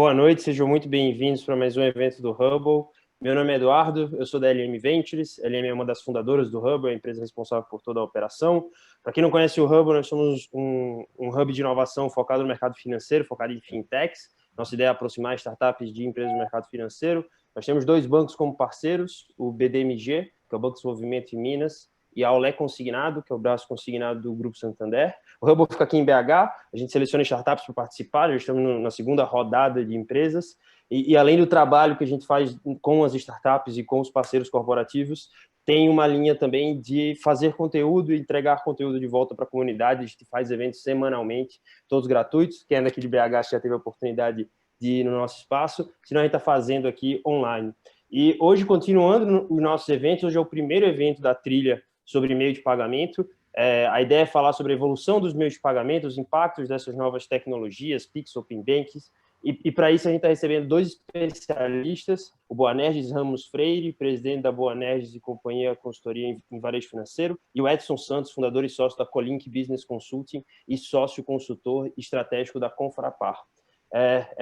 Boa noite, sejam muito bem-vindos para mais um evento do Hubble. Meu nome é Eduardo, eu sou da LM Ventures. A LM é uma das fundadoras do Hubble, a empresa responsável por toda a operação. Para quem não conhece o Hubble, nós somos um hub de inovação focado no mercado financeiro, focado em fintechs. Nossa ideia é aproximar startups de empresas do mercado financeiro. Nós temos dois bancos como parceiros, o BDMG, que é o Banco de Desenvolvimento em Minas, e a Aulé Consignado, que é o braço consignado do Grupo Santander. O Hubble fica aqui em BH, a gente seleciona startups para participar, já estamos na segunda rodada de empresas, e além do trabalho que a gente faz com as startups e com os parceiros corporativos, tem uma linha também de fazer conteúdo e entregar conteúdo de volta para a comunidade. A gente faz eventos semanalmente, todos gratuitos. Quem é daqui de BH já teve a oportunidade de ir no nosso espaço, senão a gente está fazendo aqui online. E hoje, continuando os nossos eventos, hoje é o primeiro evento da trilha sobre meio de pagamento. A ideia é falar sobre a evolução dos meios de pagamento, os impactos dessas novas tecnologias, Pix, Open Banks, e para isso a gente está recebendo dois especialistas, o Boanerges Ramos Freire, presidente da Boanerges e Companhia Consultoria em Varejo Financeiro, e o Edson Santos, fundador e sócio da Colink Business Consulting e sócio consultor estratégico da Confrapar.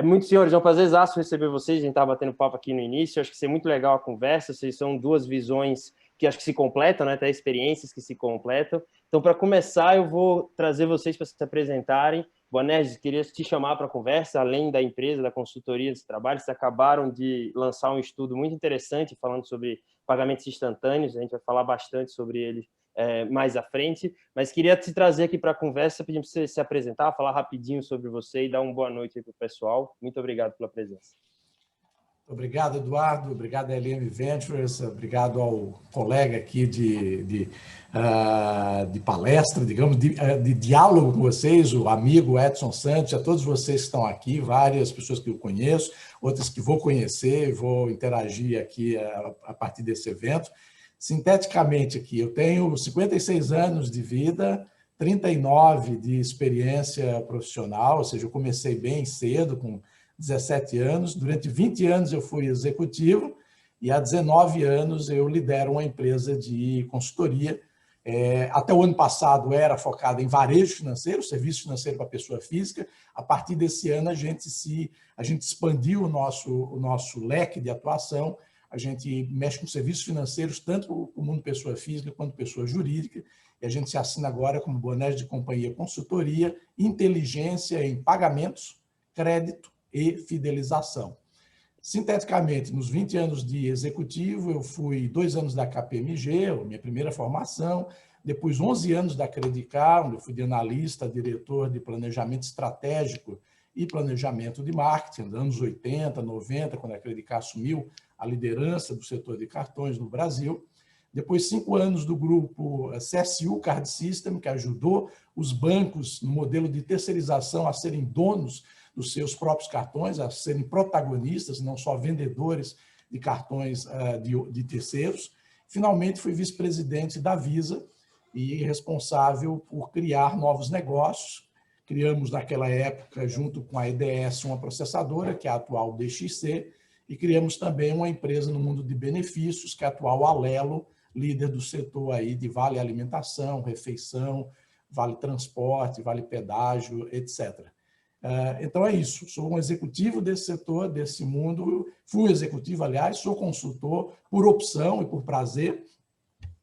Muito, senhores, é um prazerzaço receber vocês. A gente estava batendo papo aqui no início, acho que vai ser muito legal a conversa. Vocês são duas visões que acho que se completam, né? Até experiências que se completam. Então, para começar, eu vou trazer vocês para se apresentarem. Boanerges, queria te chamar para a conversa, além da empresa, da consultoria de trabalho. Vocês acabaram de lançar um estudo muito interessante falando sobre pagamentos instantâneos. A gente vai falar bastante sobre ele mais à frente, mas queria te trazer aqui para a conversa, pedir para você se apresentar, falar rapidinho sobre você e dar uma boa noite aí para o pessoal. Muito obrigado pela presença. Obrigado, Eduardo. Obrigado, LM Ventures. Obrigado ao colega aqui de palestra, digamos, de diálogo com vocês, o amigo Edson Santos, a todos vocês que estão aqui, várias pessoas que eu conheço, outras que vou conhecer e vou interagir aqui a partir desse evento. Sinteticamente aqui, eu tenho 56 anos de vida, 39 de experiência profissional, ou seja, eu comecei bem cedo, com 17 anos. Durante 20 anos eu fui executivo e há 19 anos eu lidero uma empresa de consultoria. Até o ano passado era focada em varejo financeiro, serviço financeiro para pessoa física. A partir desse ano a gente expandiu o nosso leque de atuação. A gente mexe com serviços financeiros, tanto o mundo pessoa física quanto pessoa jurídica, e a gente se assina agora como Boanerges de Companhia Consultoria, inteligência em pagamentos, crédito e fidelização. Sinteticamente, nos 20 anos de executivo, eu fui 2 anos da KPMG, minha primeira formação, depois 11 anos da Credicar, onde eu fui de analista, diretor de planejamento estratégico e planejamento de marketing, nos anos 80, 90, quando a Credicar assumiu a liderança do setor de cartões no Brasil. Depois, 5 anos do grupo CSU Card System, que ajudou os bancos no modelo de terceirização a serem donos dos seus próprios cartões, a serem protagonistas, não só vendedores de cartões de terceiros. Finalmente, fui vice-presidente da Visa e responsável por criar novos negócios. Criamos, naquela época, junto com a EDS, uma processadora, que é a atual DXC, e criamos também uma empresa no mundo de benefícios, que é a atual Alelo, líder do setor aí de vale alimentação, refeição, vale transporte, vale pedágio, etc. Então é isso, sou um executivo desse setor, desse mundo, fui executivo, aliás, sou consultor por opção e por prazer,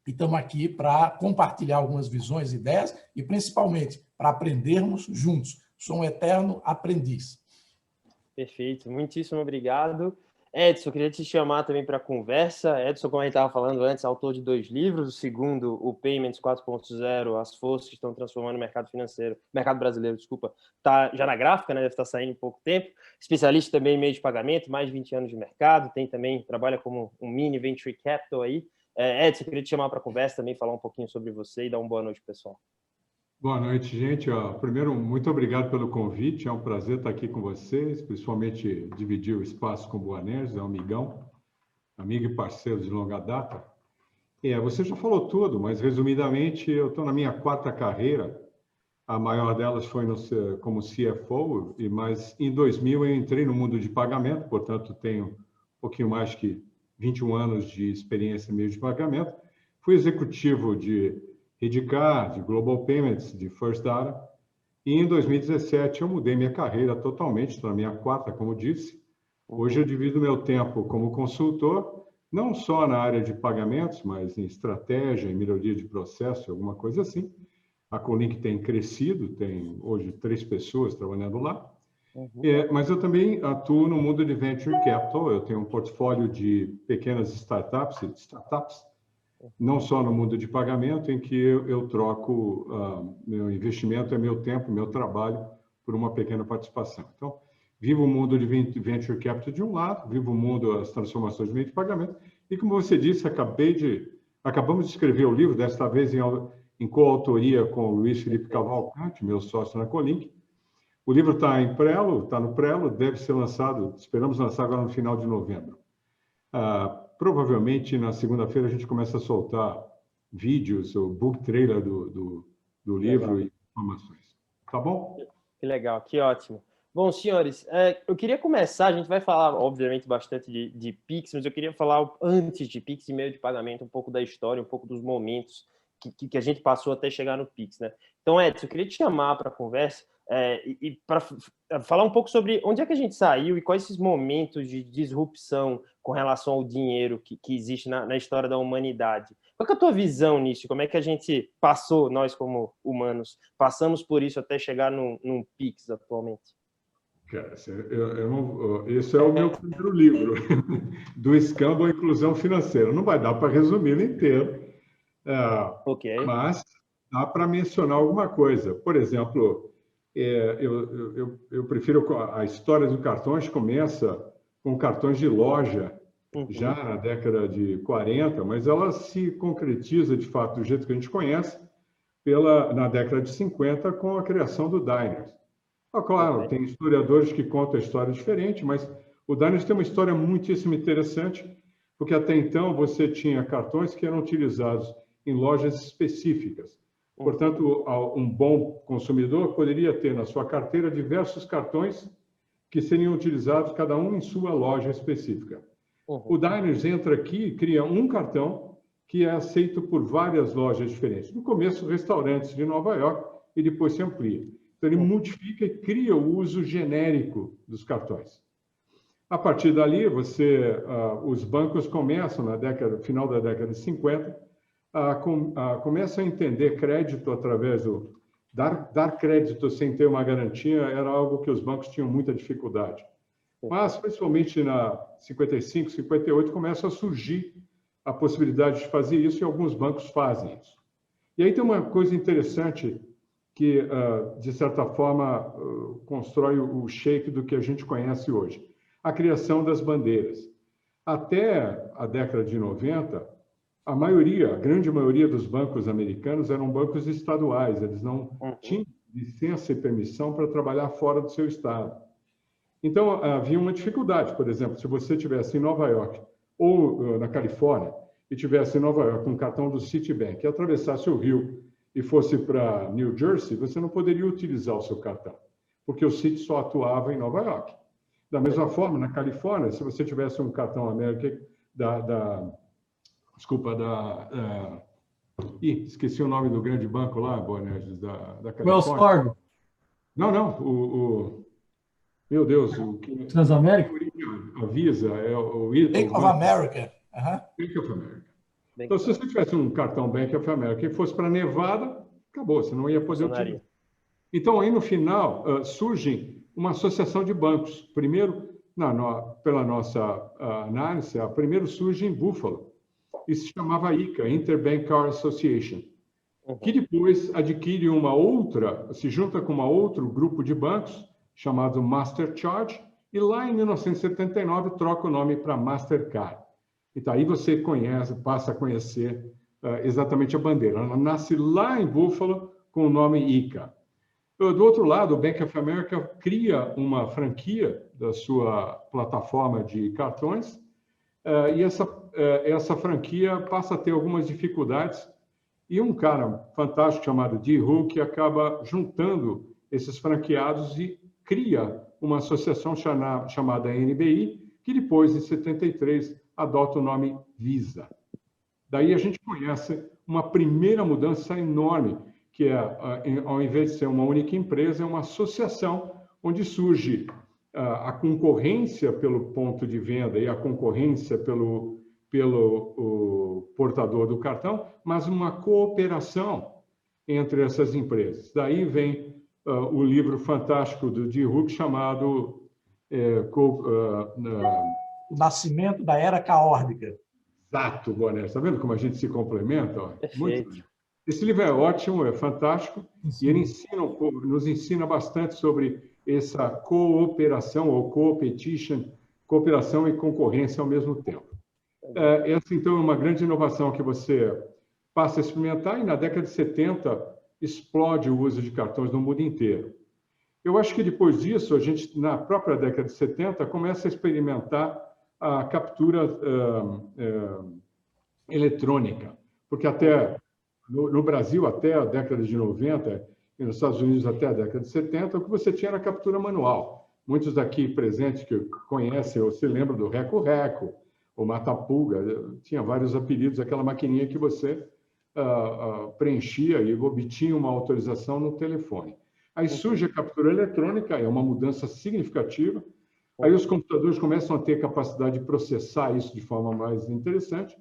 e estamos aqui para compartilhar algumas visões, ideias, e principalmente para aprendermos juntos. Sou um eterno aprendiz. Perfeito, muitíssimo obrigado. Edson, queria te chamar também para a conversa. Edson, como a gente estava falando antes, autor de 2 livros. O segundo, o Payments 4.0, as forças que estão transformando o mercado financeiro, mercado brasileiro, desculpa, está já na gráfica, né? Deve estar saindo em pouco tempo. Especialista também em meio de pagamento, mais de 20 anos de mercado, trabalha como um mini venture capital aí. Edson, queria te chamar para a conversa também, falar um pouquinho sobre você e dar uma boa noite, pessoal. Boa noite, gente. Primeiro, muito obrigado pelo convite. É um prazer estar aqui com vocês, principalmente dividir o espaço com o Boanerges, é um amigão, amigo e parceiro de longa data. Você já falou tudo, mas resumidamente, eu estou na minha 4ª carreira. A maior delas foi como CFO, mas em 2000 eu entrei no mundo de pagamento, portanto, tenho um pouquinho mais que 21 anos de experiência em meio de pagamento. Fui executivo de Redcard, de Global Payments, de First Data, E em 2017 eu mudei minha carreira totalmente, estou na minha quarta, como disse. Hoje eu divido meu tempo como consultor, não só na área de pagamentos, mas em estratégia, em melhoria de processo, alguma coisa assim. A Colink tem crescido, tem hoje 3 pessoas trabalhando lá. Mas eu também atuo no mundo de Venture Capital, eu tenho um portfólio de pequenas startups, não só no mundo de pagamento, em que eu troco, meu investimento é meu tempo, meu trabalho, por uma pequena participação. Então, vivo o mundo de Venture Capital de um lado, vivo o mundo das transformações de meio de pagamento, e como você disse, acabamos de escrever o livro, desta vez em coautoria com o Luiz Felipe Cavalcante, meu sócio na Colink. O livro está no prelo, deve ser lançado, esperamos lançar agora no final de novembro. Provavelmente na segunda-feira a gente começa a soltar vídeos, o book trailer do livro e informações. Tá bom? Que legal, que ótimo. Bom, senhores, eu queria começar, a gente vai falar, obviamente, bastante de Pix, mas eu queria falar, antes de Pix e meio de pagamento, um pouco da história, um pouco dos momentos que a gente passou até chegar no Pix, né? Então, Edson, eu queria te chamar para a conversa e para falar um pouco sobre onde é que a gente saiu e quais esses momentos de disrupção com relação ao dinheiro que existe na história da humanidade. Qual que é a tua visão nisso? Como é que a gente passou, nós como humanos, passamos por isso até chegar num Pix atualmente? Cara, esse é o meu primeiro livro, do escambo à inclusão financeira. Não vai dar para resumir ele inteiro, mas dá para mencionar alguma coisa. Por exemplo, eu prefiro a história dos cartões começa com cartões de loja, já na década de 40, mas ela se concretiza, de fato, do jeito que a gente conhece, na década de 50, com a criação do Diners. Claro, tem historiadores que contam a história diferente, mas o Diners tem uma história muitíssimo interessante, porque até então você tinha cartões que eram utilizados em lojas específicas. Portanto, um bom consumidor poderia ter na sua carteira diversos cartões que seriam utilizados, cada um em sua loja específica. O Diners entra aqui e cria um cartão que é aceito por várias lojas diferentes. No começo, restaurantes de Nova York, e depois se amplia. Então, ele modifica e cria o uso genérico dos cartões. A partir dali, os bancos começam, final da década de 50, começam a entender crédito através do... Dar crédito sem ter uma garantia era algo que os bancos tinham muita dificuldade. Mas, principalmente na 55, 58, começa a surgir a possibilidade de fazer isso e alguns bancos fazem isso. E aí tem uma coisa interessante que, de certa forma, constrói o shape do que a gente conhece hoje. A criação das bandeiras. Até a década de 90, a grande maioria dos bancos americanos eram bancos estaduais, eles não tinham licença e permissão para trabalhar fora do seu estado. Então, havia uma dificuldade. Por exemplo, se você estivesse em Nova York ou na Califórnia e estivesse em Nova York com um cartão do Citibank e atravessasse o rio e fosse para New Jersey, você não poderia utilizar o seu cartão, porque o Citi só atuava em Nova York. Da mesma forma, na Califórnia, se você tivesse um cartão American esqueci o nome do grande banco lá, Boanerges, da Califórnia. Wells Fargo. Não, meu Deus, Transamérica? A Visa, o Bank of America. Bank of America. Então, se você tivesse um cartão Bank of America e fosse para Nevada, acabou, você não ia poder utilizar. Então, aí no final, surge uma associação de bancos. Primeiro, pela nossa análise, primeiro surge em Buffalo. E se chamava ICA, Interbank Card Association, que depois adquire se junta com outro grupo de bancos, chamado Mastercard, e lá em 1979 troca o nome para Mastercard. Então, aí você passa a conhecer exatamente a bandeira. Ela nasce lá em Buffalo com o nome ICA. Do outro lado, o Bank of America cria uma franquia da sua plataforma de cartões e essa franquia passa a ter algumas dificuldades e um cara fantástico chamado Dee Hook acaba juntando esses franqueados e cria uma associação chamada NBI, que depois, em 73, adota o nome Visa. Daí a gente conhece uma primeira mudança enorme, que ao invés de ser uma única empresa, é uma associação onde surge a concorrência pelo ponto de venda e a concorrência pelo portador do cartão, mas uma cooperação entre essas empresas. Daí vem o livro fantástico do Dee Hoop chamado O Nascimento da Era Caórdica. Exato, Boné. Está vendo como a gente se complementa? Ó? Perfeito. Muito. Esse livro é ótimo, é fantástico, e ele nos ensina bastante sobre essa cooperação ou competition, cooperação e concorrência ao mesmo tempo. Essa, então, é uma grande inovação que você passa a experimentar, e na década de 70 explode o uso de cartões no mundo inteiro. Eu acho que depois disso, a gente, na própria década de 70, começa a experimentar a captura eletrônica, porque até no Brasil, até a década de 90, e nos Estados Unidos até a década de 70, o que você tinha era captura manual. Muitos daqui presentes que conhecem ou se lembram do Reco-Reco, o Mata-Pulga, tinha vários apelidos, aquela maquininha que você preenchia e obtinha uma autorização no telefone. Aí surge a captura eletrônica, é uma mudança significativa. Aí os computadores começam a ter capacidade de processar isso de forma mais interessante.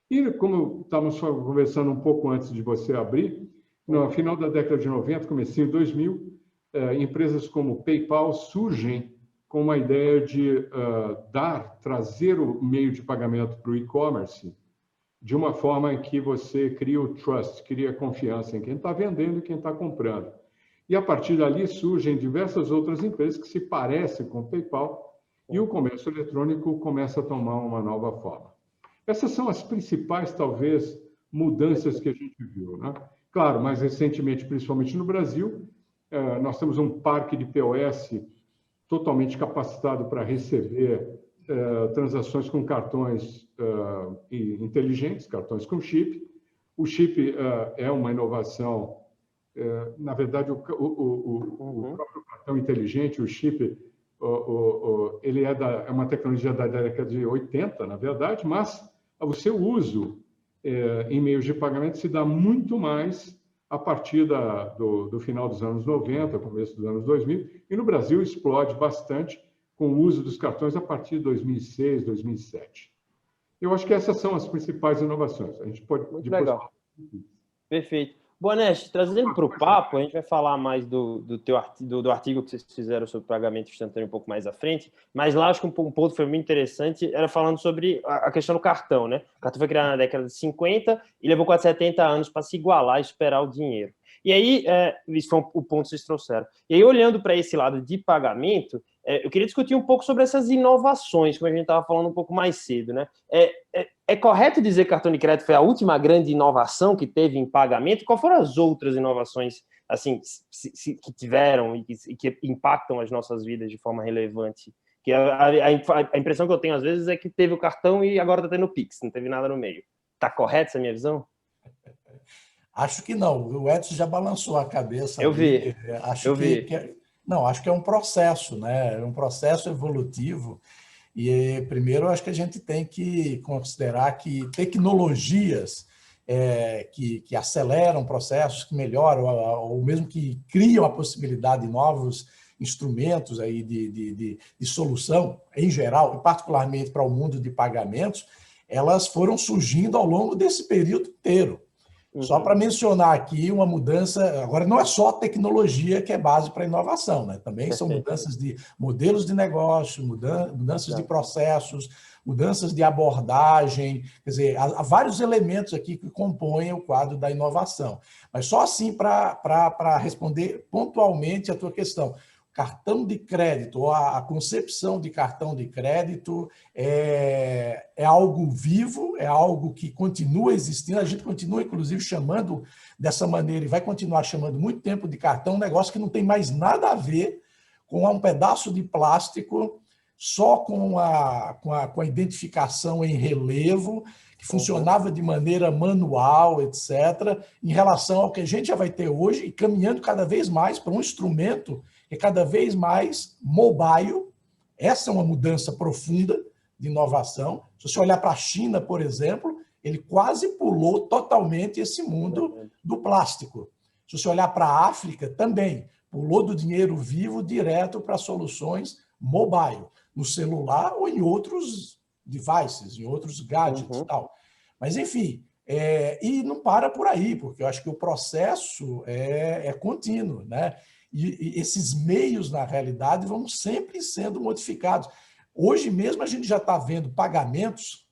E, como estávamos conversando um pouco antes de você abrir, no final da década de 90, comecinho de 2000, empresas como PayPal surgem com uma ideia de trazer o meio de pagamento para o e-commerce de uma forma em que você cria o trust, cria confiança em quem está vendendo e quem está comprando. E, a partir dali, surgem diversas outras empresas que se parecem com o PayPal e o comércio eletrônico começa a tomar uma nova forma. Essas são as principais, talvez, mudanças que a gente viu, né? Claro, mais recentemente, principalmente no Brasil, nós temos um parque de POS totalmente capacitado para receber transações com cartões inteligentes, cartões com chip. O chip é uma inovação. Na verdade, o próprio cartão inteligente, o chip, ele é uma tecnologia da década de 80, na verdade, mas o seu uso em meios de pagamento se dá muito mais a partir do final dos anos 90, começo dos anos 2000, e no Brasil explode bastante com o uso dos cartões a partir de 2006, 2007. Eu acho que essas são as principais inovações. A gente pode muito depois legal. Perfeito. Bonetti, trazendo para o papo, a gente vai falar mais do artigo que vocês fizeram sobre pagamento instantâneo um pouco mais à frente, mas lá acho que um ponto foi muito interessante, era falando sobre a questão do cartão, né? O cartão foi criado na década de 50 e levou quase 70 anos para se igualar e superar o dinheiro. E aí, isso foi o ponto que vocês trouxeram. E aí, olhando para esse lado de pagamento, eu queria discutir um pouco sobre essas inovações, como a gente estava falando um pouco mais cedo, né? É correto dizer que cartão de crédito foi a última grande inovação que teve em pagamento? Qual foram as outras inovações assim, que tiveram e que impactam as nossas vidas de forma relevante? Que a impressão que eu tenho, às vezes, é que teve o cartão e agora está tendo o Pix, não teve nada no meio. Está correta essa minha visão? Acho que não. O Edson já balançou a cabeça. Eu vi. Acho que é um processo, né? É um processo evolutivo. E, primeiro, acho que a gente tem que considerar que tecnologias que aceleram processos, que melhoram, ou mesmo que criam a possibilidade de novos instrumentos aí de solução, em geral, e particularmente para o mundo de pagamentos, elas foram surgindo ao longo desse período inteiro. Só para mencionar aqui uma mudança, agora não é só a tecnologia que é base para a inovação, né? Também são mudanças de modelos de negócio, mudanças de processos, mudanças de abordagem, quer dizer, há vários elementos aqui que compõem o quadro da inovação. Mas só assim para responder pontualmente a tua questão. Cartão de crédito, ou a concepção de cartão de crédito é algo vivo, é algo que continua existindo, a gente continua, inclusive, chamando dessa maneira, e vai continuar chamando muito tempo de cartão, um negócio que não tem mais nada a ver com um pedaço de plástico, só com a identificação em relevo, que funcionava de maneira manual, etc., em relação ao que a gente já vai ter hoje, e caminhando cada vez mais para um instrumento é cada vez mais mobile. Essa é uma mudança profunda de inovação. Se você olhar para a China, por exemplo, ele quase pulou totalmente esse mundo do plástico. Se você olhar para a África, também pulou do dinheiro vivo direto para soluções mobile, no celular ou em outros devices, em outros gadgets e tal. Mas, enfim, e não para por aí, porque eu acho que o processo é contínuo, né? E esses meios, na realidade, vão sempre sendo modificados. Hoje mesmo a gente já está vendo pagamentos,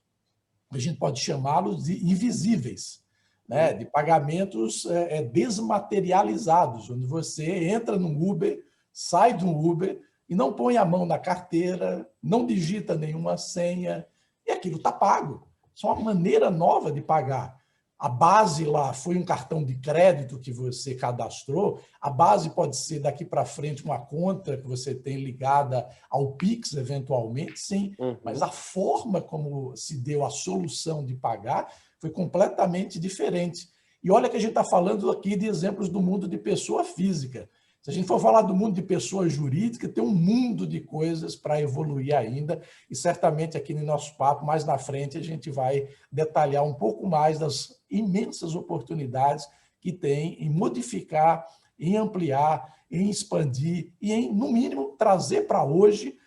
a gente pode chamá-los de invisíveis, né? De pagamentos desmaterializados, onde você entra no Uber, sai do Uber e não põe a mão na carteira, não digita nenhuma senha, e aquilo está pago. Isso é uma maneira nova de pagar. A base lá foi um cartão de crédito que você cadastrou, a base pode ser daqui para frente uma conta que você tem ligada ao Pix, eventualmente, sim, mas a forma como se deu a solução de pagar foi completamente diferente. E olha que a gente está falando aqui de exemplos do mundo de pessoa física. Se a gente for falar do mundo de pessoa jurídica, tem um mundo de coisas para evoluir ainda, e certamente aqui no nosso papo, mais na frente, a gente vai detalhar um pouco mais das imensas oportunidades que tem em modificar, em ampliar, em expandir e em, no mínimo, trazer para hoje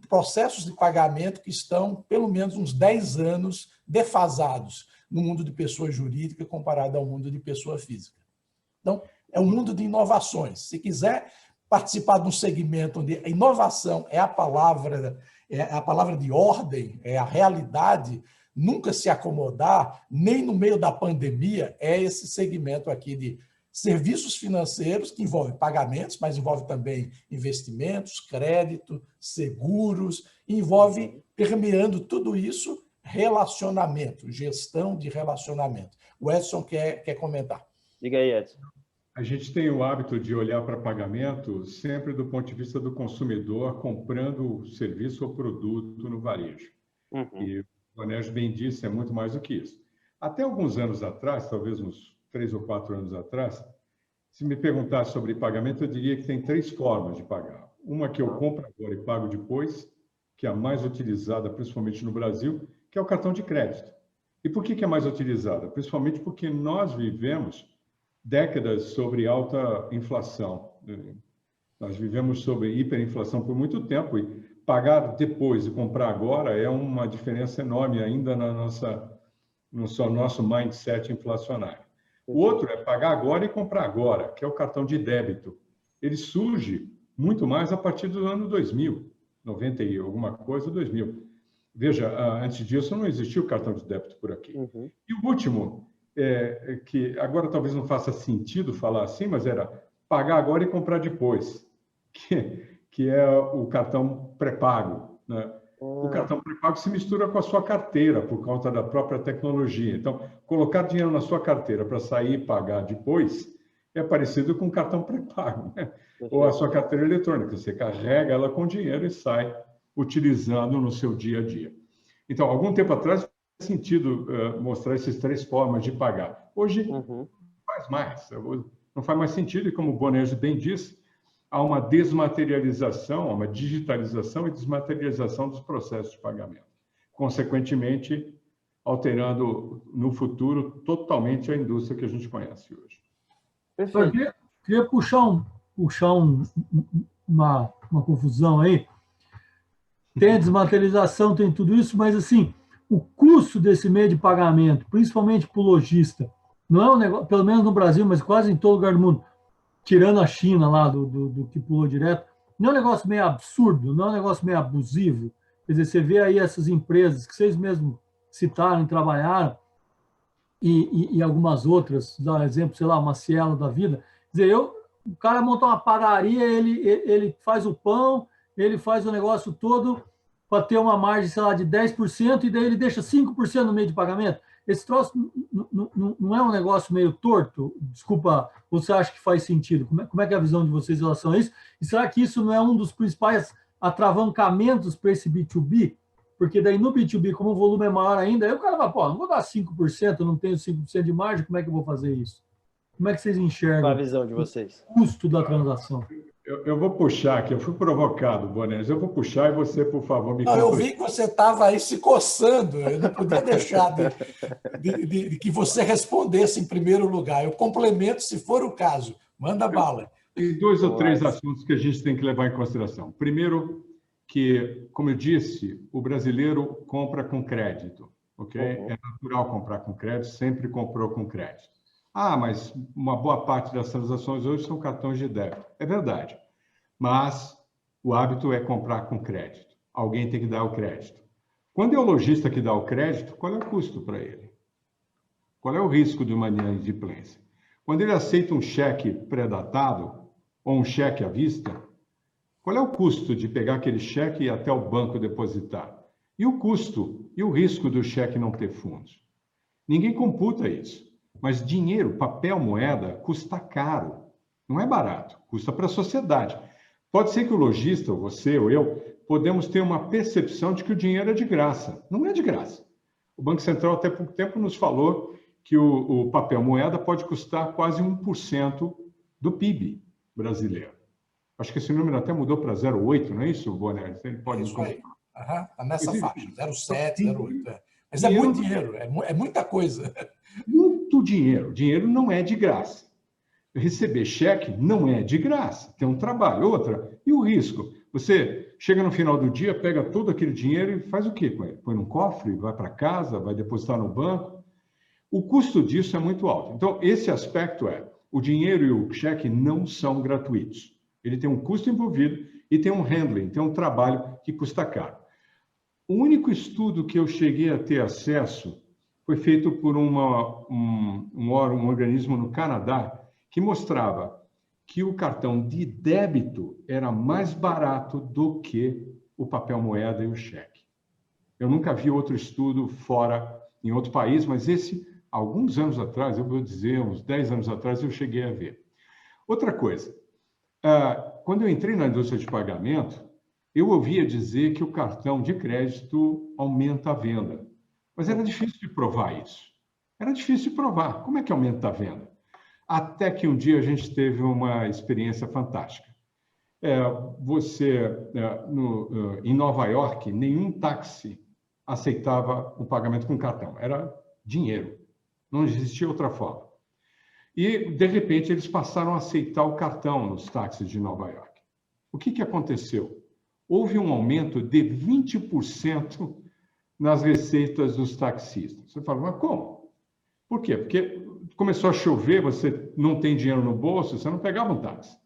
processos de pagamento que estão pelo menos uns 10 anos defasados no mundo de pessoa jurídica comparado ao mundo de pessoa física. Então, é um mundo de inovações. Se quiser participar de um segmento onde a inovação é a palavra de ordem, é a realidade, nunca se acomodar, nem no meio da pandemia, é esse segmento aqui de serviços financeiros, que envolve pagamentos, mas envolve também investimentos, crédito, seguros, envolve, permeando tudo isso, relacionamento, gestão de relacionamento. O Edson quer comentar. Diga aí, Edson. A gente tem o hábito de olhar para pagamento sempre do ponto de vista do consumidor comprando serviço ou produto no varejo. E o Bonerges bem disse, é muito mais do que isso. Até alguns anos atrás, talvez uns 3 ou 4 anos atrás, se me perguntasse sobre pagamento, eu diria que tem 3 formas de pagar. Uma que eu compro agora e pago depois, que é a mais utilizada, principalmente no Brasil, que é o cartão de crédito. E por que é mais utilizada? Principalmente porque nós vivemos décadas sobre alta inflação. Nós vivemos sobre hiperinflação por muito tempo e pagar depois e comprar agora é uma diferença enorme ainda no nosso mindset inflacionário. O outro é pagar agora e comprar agora, que é o cartão de débito. Ele surge muito mais a partir do ano 2000, 90 e alguma coisa, 2000. Veja, antes disso não existia o cartão de débito por aqui. E o último, que agora talvez não faça sentido falar assim, mas era pagar agora e comprar depois, que é o cartão pré-pago, né? O cartão pré-pago se mistura com a sua carteira por conta da própria tecnologia. Então, colocar dinheiro na sua carteira para sair e pagar depois é parecido com um cartão pré-pago, né? Ou a sua carteira eletrônica. Você carrega ela com dinheiro e sai utilizando no seu dia a dia. Então, algum tempo atrás, faz sentido mostrar essas 3 formas de pagar. Hoje, não faz mais. Não faz mais sentido, e como o Bonerges bem disse, há uma desmaterialização, uma digitalização e desmaterialização dos processos de pagamento. Consequentemente, alterando no futuro totalmente a indústria que a gente conhece hoje. Eu queria puxar uma confusão aí. Tem a desmaterialização, tem tudo isso, mas assim, o custo desse meio de pagamento, principalmente para o lojista, não é um negócio, pelo menos no Brasil, mas quase em todo lugar do mundo, tirando a China lá, do que pulou direto, não é um negócio meio absurdo, não é um negócio meio abusivo. Quer dizer, você vê aí essas empresas que vocês mesmos citaram e trabalharam, e algumas outras, dá exemplo, sei lá, uma Cielo da vida. Quer dizer, o cara monta uma padaria, ele faz o pão, ele faz o negócio todo para ter uma margem, sei lá, de 10%, e daí ele deixa 5% no meio de pagamento. Esse troço não é um negócio meio torto? Desculpa, você acha que faz sentido? Como é que é a visão de vocês em relação a isso? E será que isso não é um dos principais atravancamentos para esse B2B? Porque daí no B2B, como o volume é maior ainda, aí o cara vai, pô, não vou dar 5%, não tenho 5% de margem, como é que eu vou fazer isso? Como é que vocês enxergam Qual a visão de vocês? O custo da transação? Eu vou puxar aqui, eu fui provocado, Boanerges, eu vou puxar e você, por favor, me Não, eu conclui. vi que você estava aí se coçando, eu não podia deixar de que você respondesse em primeiro lugar. Eu complemento se for o caso. Manda bala. Tem dois ou três assuntos que a gente tem que levar em consideração. Primeiro, que, como eu disse, o brasileiro compra com crédito, ok? É natural comprar com crédito, sempre comprou com crédito. Ah, mas uma boa parte das transações hoje são cartões de débito. É verdade, mas o hábito é comprar com crédito. Alguém tem que dar o crédito. Quando é o lojista que dá o crédito, qual é o custo para ele? Qual é o risco de uma inadimplência? Quando ele aceita um cheque pré-datado ou um cheque à vista, qual é o custo de pegar aquele cheque e ir até o banco depositar? E o custo e o risco do cheque não ter fundos? Ninguém computa isso. Mas dinheiro, papel, moeda, custa caro. Não é barato, custa para a sociedade. Pode ser que o lojista, ou você ou eu, podemos ter uma percepção de que o dinheiro é de graça. Não é de graça. O Banco Central, até pouco tempo, nos falou que o papel moeda pode custar quase 1% do PIB brasileiro. Acho que esse número até mudou para 0,8, não é isso, Boanerges? Ele pode isso aí. Está nessa faixa, 0,7, 0,8. Mas dinheiro, é muito dinheiro, é muita coisa. Muito dinheiro. Dinheiro não é de graça. Receber cheque não é de graça. Tem um trabalho. Outra, e o risco? Você chega no final do dia, pega todo aquele dinheiro e faz o quê com ele? Põe num cofre, vai para casa, vai depositar no banco. O custo disso é muito alto. Então, esse aspecto o dinheiro e o cheque não são gratuitos. Ele tem um custo envolvido e tem um handling, tem um trabalho que custa caro. O único estudo que eu cheguei a ter acesso foi feito por um organismo no Canadá que mostrava que o cartão de débito era mais barato do que o papel moeda e o cheque. Eu nunca vi outro estudo fora, em outro país, mas esse, alguns anos atrás, eu vou dizer, uns 10 anos atrás, eu cheguei a ver. Outra coisa, quando eu entrei na indústria de pagamento, eu ouvia dizer que o cartão de crédito aumenta a venda. Mas era difícil de provar isso. Era difícil de provar. Como é que aumenta a venda? Até que um dia a gente teve uma experiência fantástica. Em Nova York, nenhum táxi aceitava o pagamento com cartão. Era dinheiro. Não existia outra forma. E, de repente, eles passaram a aceitar o cartão nos táxis de Nova York. O que aconteceu? Houve um aumento de 20% nas receitas dos taxistas. Você fala, mas como? Por quê? Porque começou a chover, você não tem dinheiro no bolso, você não pegava um táxi.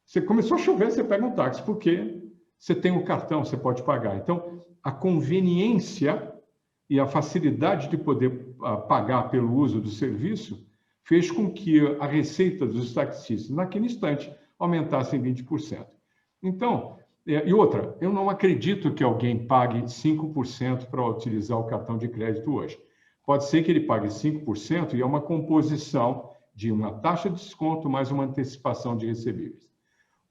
Você começou a chover, você pega um táxi, porque você tem o cartão, você pode pagar. Então, a conveniência e a facilidade de poder pagar pelo uso do serviço fez com que a receita dos taxistas, naquele instante, aumentasse em 20%. Então, e outra, eu não acredito que alguém pague 5% para utilizar o cartão de crédito hoje. Pode ser que ele pague 5% e é uma composição de uma taxa de desconto mais uma antecipação de recebíveis.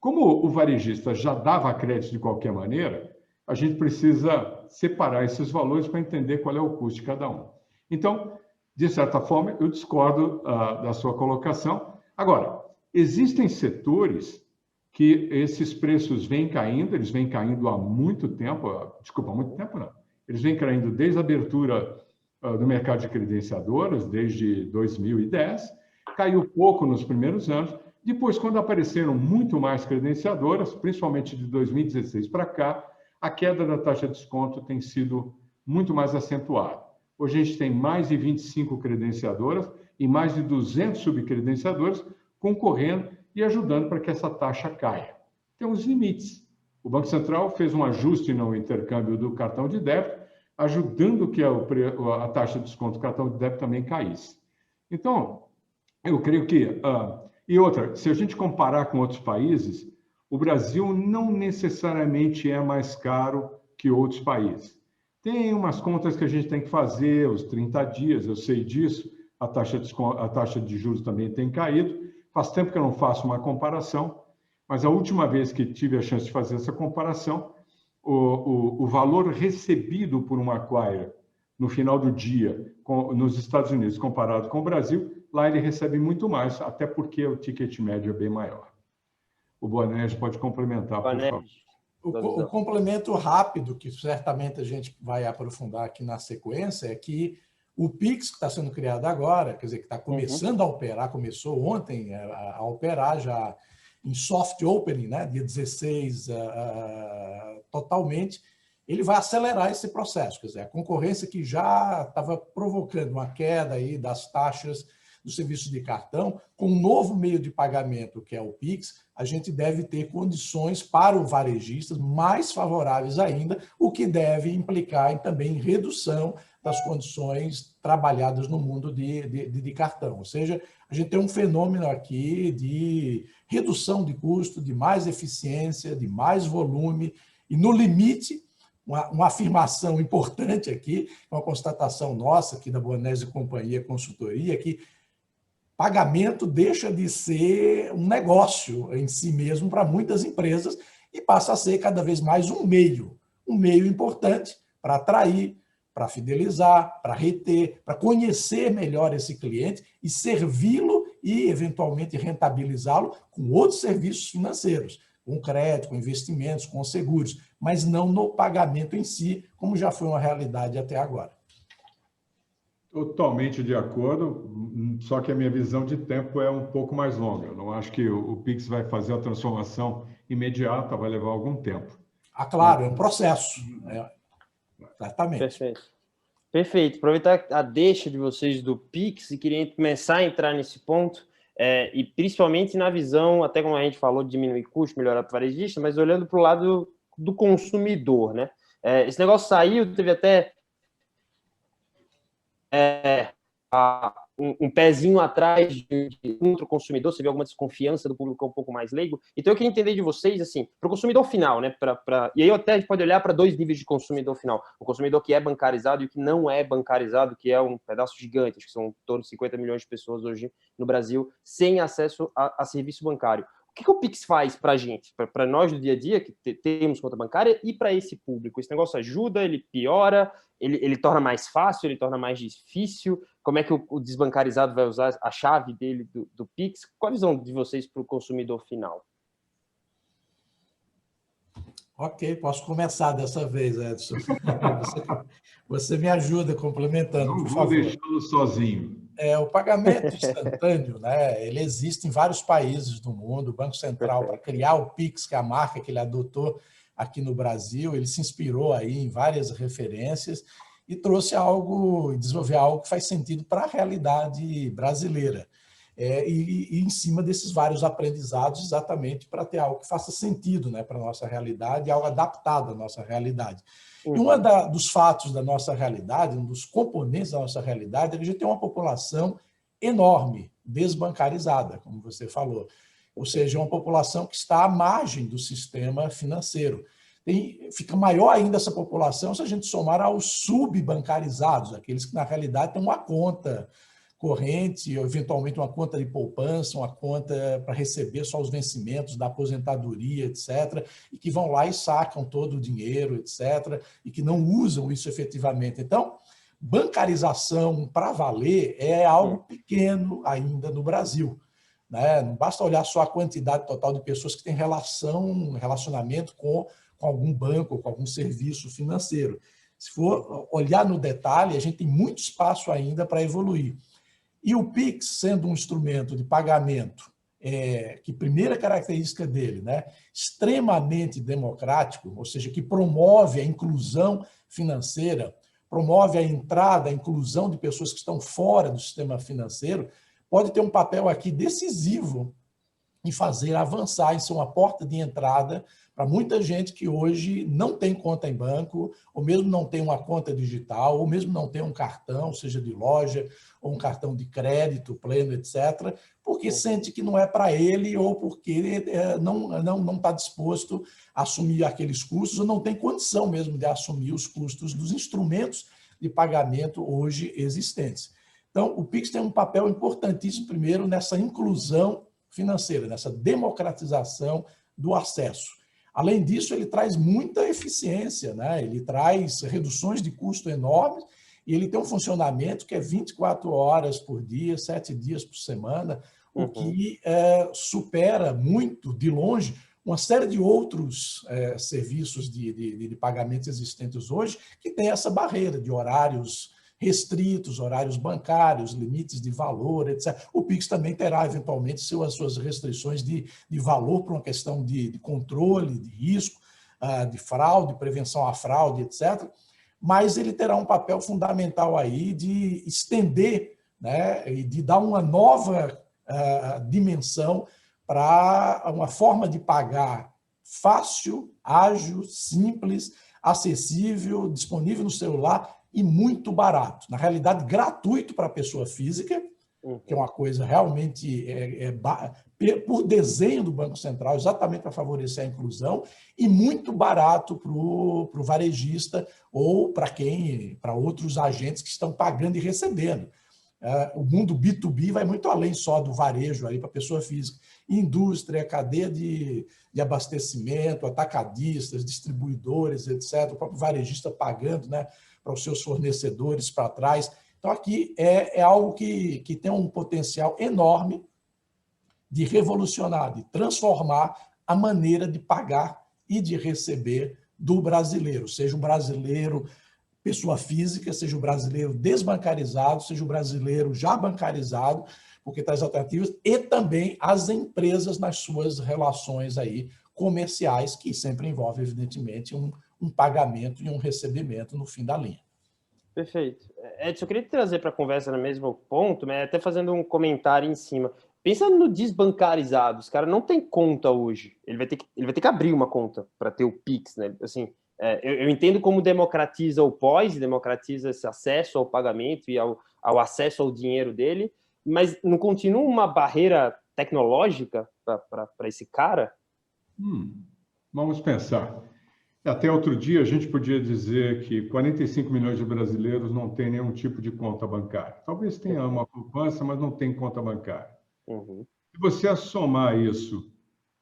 Como o varejista já dava crédito de qualquer maneira, a gente precisa separar esses valores para entender qual é o custo de cada um. Então, de certa forma, eu discordo da sua colocação. Agora, existem setores que esses preços vêm caindo, eles vêm caindo há muito tempo, desculpa, há muito tempo não, eles vêm caindo desde a abertura do mercado de credenciadoras, desde 2010, caiu pouco nos primeiros anos, depois, quando apareceram muito mais credenciadoras, principalmente de 2016 para cá, a queda da taxa de desconto tem sido muito mais acentuada. Hoje a gente tem mais de 25 credenciadoras e mais de 200 subcredenciadoras concorrendo e ajudando para que essa taxa caia. Tem uns limites. O Banco Central fez um ajuste no intercâmbio do cartão de débito, ajudando que a taxa de desconto do cartão de débito também caísse. Então, eu creio que... E outra, se a gente comparar com outros países, o Brasil não necessariamente é mais caro que outros países. Tem umas contas que a gente tem que fazer, os 30 dias, eu sei disso, a taxa de juros também tem caído. Faz tempo que eu não faço uma comparação, mas a última vez que tive a chance de fazer essa comparação, o valor recebido por um acquirer no final do dia nos Estados Unidos comparado com o Brasil, lá ele recebe muito mais, até porque o ticket médio é bem maior. o Boanerges pode complementar, por favor. O complemento rápido, que certamente a gente vai aprofundar aqui na sequência, é que o Pix, que está sendo criado agora, quer dizer, que está começando a operar, começou ontem a operar já em soft opening, né, dia 16, totalmente, ele vai acelerar esse processo. Quer dizer, a concorrência que já estava provocando uma queda aí das taxas do serviço de cartão, com um novo meio de pagamento, que é o Pix, a gente deve ter condições para os varejistas mais favoráveis ainda, o que deve implicar também em redução das condições trabalhadas no mundo de cartão. Ou seja, a gente tem um fenômeno aqui de redução de custo, de mais eficiência, de mais volume, e no limite, uma afirmação importante aqui, uma constatação nossa aqui da Boanerges e Companhia Consultoria, que pagamento deixa de ser um negócio em si mesmo para muitas empresas e passa a ser cada vez mais um meio importante para atrair, para fidelizar, para reter, para conhecer melhor esse cliente e servi-lo e, eventualmente, rentabilizá-lo com outros serviços financeiros, com crédito, com investimentos, com seguros, mas não no pagamento em si, como já foi uma realidade até agora. Totalmente de acordo, só que a minha visão de tempo é um pouco mais longa. Eu não acho que o Pix vai fazer a transformação imediata, vai levar algum tempo. Ah, claro, é um processo. Exatamente. Perfeito. Perfeito. Aproveitar a deixa de vocês do Pix e queria começar a entrar nesse ponto, e principalmente na visão, até como a gente falou, de diminuir custo, melhorar para o varejista, mas olhando para o lado do consumidor, né? Esse negócio saiu, teve até um pezinho atrás de outro consumidor, você vê alguma desconfiança do público um pouco mais leigo. Então, eu queria entender de vocês, assim, para o consumidor final, né? E aí, até a gente pode olhar para dois níveis de consumidor final. O consumidor que é bancarizado e o que não é bancarizado, que é um pedaço gigante, acho que são em torno de 50 milhões de pessoas hoje no Brasil, sem acesso a serviço bancário. O que o Pix faz para a gente, para nós do dia a dia, que temos conta bancária, e para esse público? Esse negócio ajuda, ele piora, ele torna mais fácil, ele torna mais difícil? Como é que o desbancarizado vai usar a chave dele do Pix? Qual a visão de vocês para o consumidor final? Ok, posso começar dessa vez, Edson. Você me ajuda complementando, por favor. Não vou deixá-lo sozinho. O pagamento instantâneo, né, ele existe em vários países do mundo. O Banco Central, para criar o Pix, que é a marca que ele adotou aqui no Brasil, ele se inspirou aí em várias referências e trouxe algo, desenvolveu algo que faz sentido para a realidade brasileira. E em cima desses vários aprendizados, exatamente para ter algo que faça sentido, né, para a nossa realidade, algo adaptado à nossa realidade. E dos fatos da nossa realidade, um dos componentes da nossa realidade, é que a gente tem uma população enorme, desbancarizada, como você falou. Ou seja, uma população que está à margem do sistema financeiro. Fica maior ainda essa população se a gente somar aos subbancarizados, aqueles que, na realidade, têm uma conta corrente, ou eventualmente uma conta de poupança, uma conta para receber só os vencimentos da aposentadoria, etc., e que vão lá e sacam todo o dinheiro, etc., e que não usam isso efetivamente. Então, bancarização para valer é algo pequeno ainda no Brasil, né? Não basta olhar só a quantidade total de pessoas que têm relacionamento com algum banco, com algum serviço financeiro. Se for olhar no detalhe, a gente tem muito espaço ainda para evoluir. E o Pix, sendo um instrumento de pagamento, que primeira característica dele, né, extremamente democrático, ou seja, que promove a inclusão financeira, promove a entrada, a inclusão de pessoas que estão fora do sistema financeiro, pode ter um papel aqui decisivo em fazer avançar, em ser uma porta de entrada para muita gente que hoje não tem conta em banco, ou mesmo não tem uma conta digital, ou mesmo não tem um cartão, seja de loja, ou um cartão de crédito pleno, etc., porque sente que não é para ele, ou porque não está disposto a assumir aqueles custos, ou não tem condição mesmo de assumir os custos dos instrumentos de pagamento hoje existentes. Então, o Pix tem um papel importantíssimo, primeiro, nessa inclusão financeira, nessa democratização do acesso. Além disso, ele traz muita eficiência, né? Ele traz reduções de custo enormes e ele tem um funcionamento que é 24 horas por dia, 7 dias por semana, o que supera muito, de longe, uma série de outros serviços de pagamentos existentes hoje que tem essa barreira de horários restritos, horários bancários, limites de valor, etc. O Pix também terá, eventualmente, as suas restrições de valor por uma questão de controle, de risco, de fraude, prevenção à fraude, etc. Mas ele terá um papel fundamental aí de estender, né, e de dar uma nova dimensão para uma forma de pagar fácil, ágil, simples, acessível, disponível no celular e muito barato. Na realidade, gratuito para a pessoa física, que é uma coisa realmente por desenho do Banco Central, exatamente para favorecer a inclusão, e muito barato para o varejista ou para outros agentes que estão pagando e recebendo. O mundo B2B vai muito além só do varejo para a pessoa física. Indústria, cadeia de abastecimento, atacadistas, distribuidores, etc., o próprio varejista pagando, né, para os seus fornecedores para trás. Então, aqui é algo que tem um potencial enorme de revolucionar, de transformar a maneira de pagar e de receber do brasileiro, seja o brasileiro pessoa física, seja o brasileiro desbancarizado, seja o brasileiro já bancarizado, porque traz alternativas, e também as empresas nas suas relações aí comerciais, que sempre envolve, evidentemente, um pagamento e um recebimento no fim da linha. Perfeito. Edson, eu queria te trazer para a conversa no mesmo ponto, mas até fazendo um comentário em cima. Pensa no desbancarizado, os caras não tem conta hoje. Ele vai ter que abrir uma conta para ter o Pix, né? Assim, eu entendo como democratiza o pós, democratiza esse acesso ao pagamento e ao acesso ao dinheiro dele, mas não continua uma barreira tecnológica para esse cara? Vamos pensar. Até outro dia, a gente podia dizer que 45 milhões de brasileiros não têm nenhum tipo de conta bancária. Talvez tenha uma poupança, mas não tem conta bancária. Se você somar isso,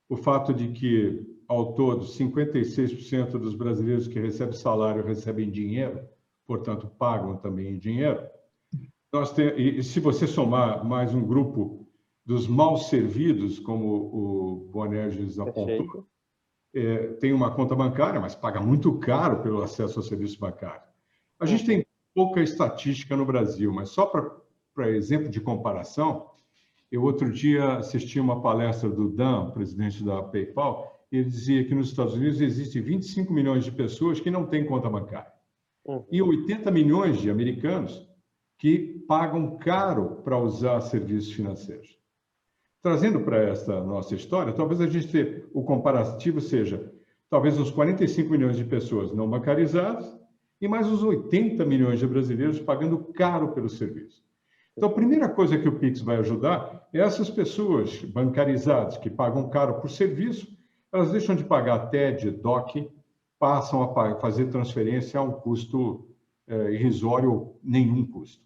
o fato de que, ao todo, 56% dos brasileiros que recebem salário recebem dinheiro, portanto, pagam também em dinheiro, e se você somar mais um grupo dos mal servidos, como o Boanerges apontou, tem uma conta bancária, mas paga muito caro pelo acesso ao serviço bancário. A gente tem pouca estatística no Brasil, mas só para exemplo de comparação, eu outro dia assisti uma palestra do Dan, presidente da PayPal, e ele dizia que nos Estados Unidos existem 25 milhões de pessoas que não têm conta bancária. E 80 milhões de americanos que pagam caro para usar serviços financeiros. Trazendo para esta nossa história, talvez a gente o comparativo seja talvez os 45 milhões de pessoas não bancarizadas e mais os 80 milhões de brasileiros pagando caro pelo serviço. Então, a primeira coisa que o Pix vai ajudar é essas pessoas bancarizadas que pagam caro por serviço, elas deixam de pagar TED, DOC, passam a fazer transferência a um custo irrisório ou nenhum custo.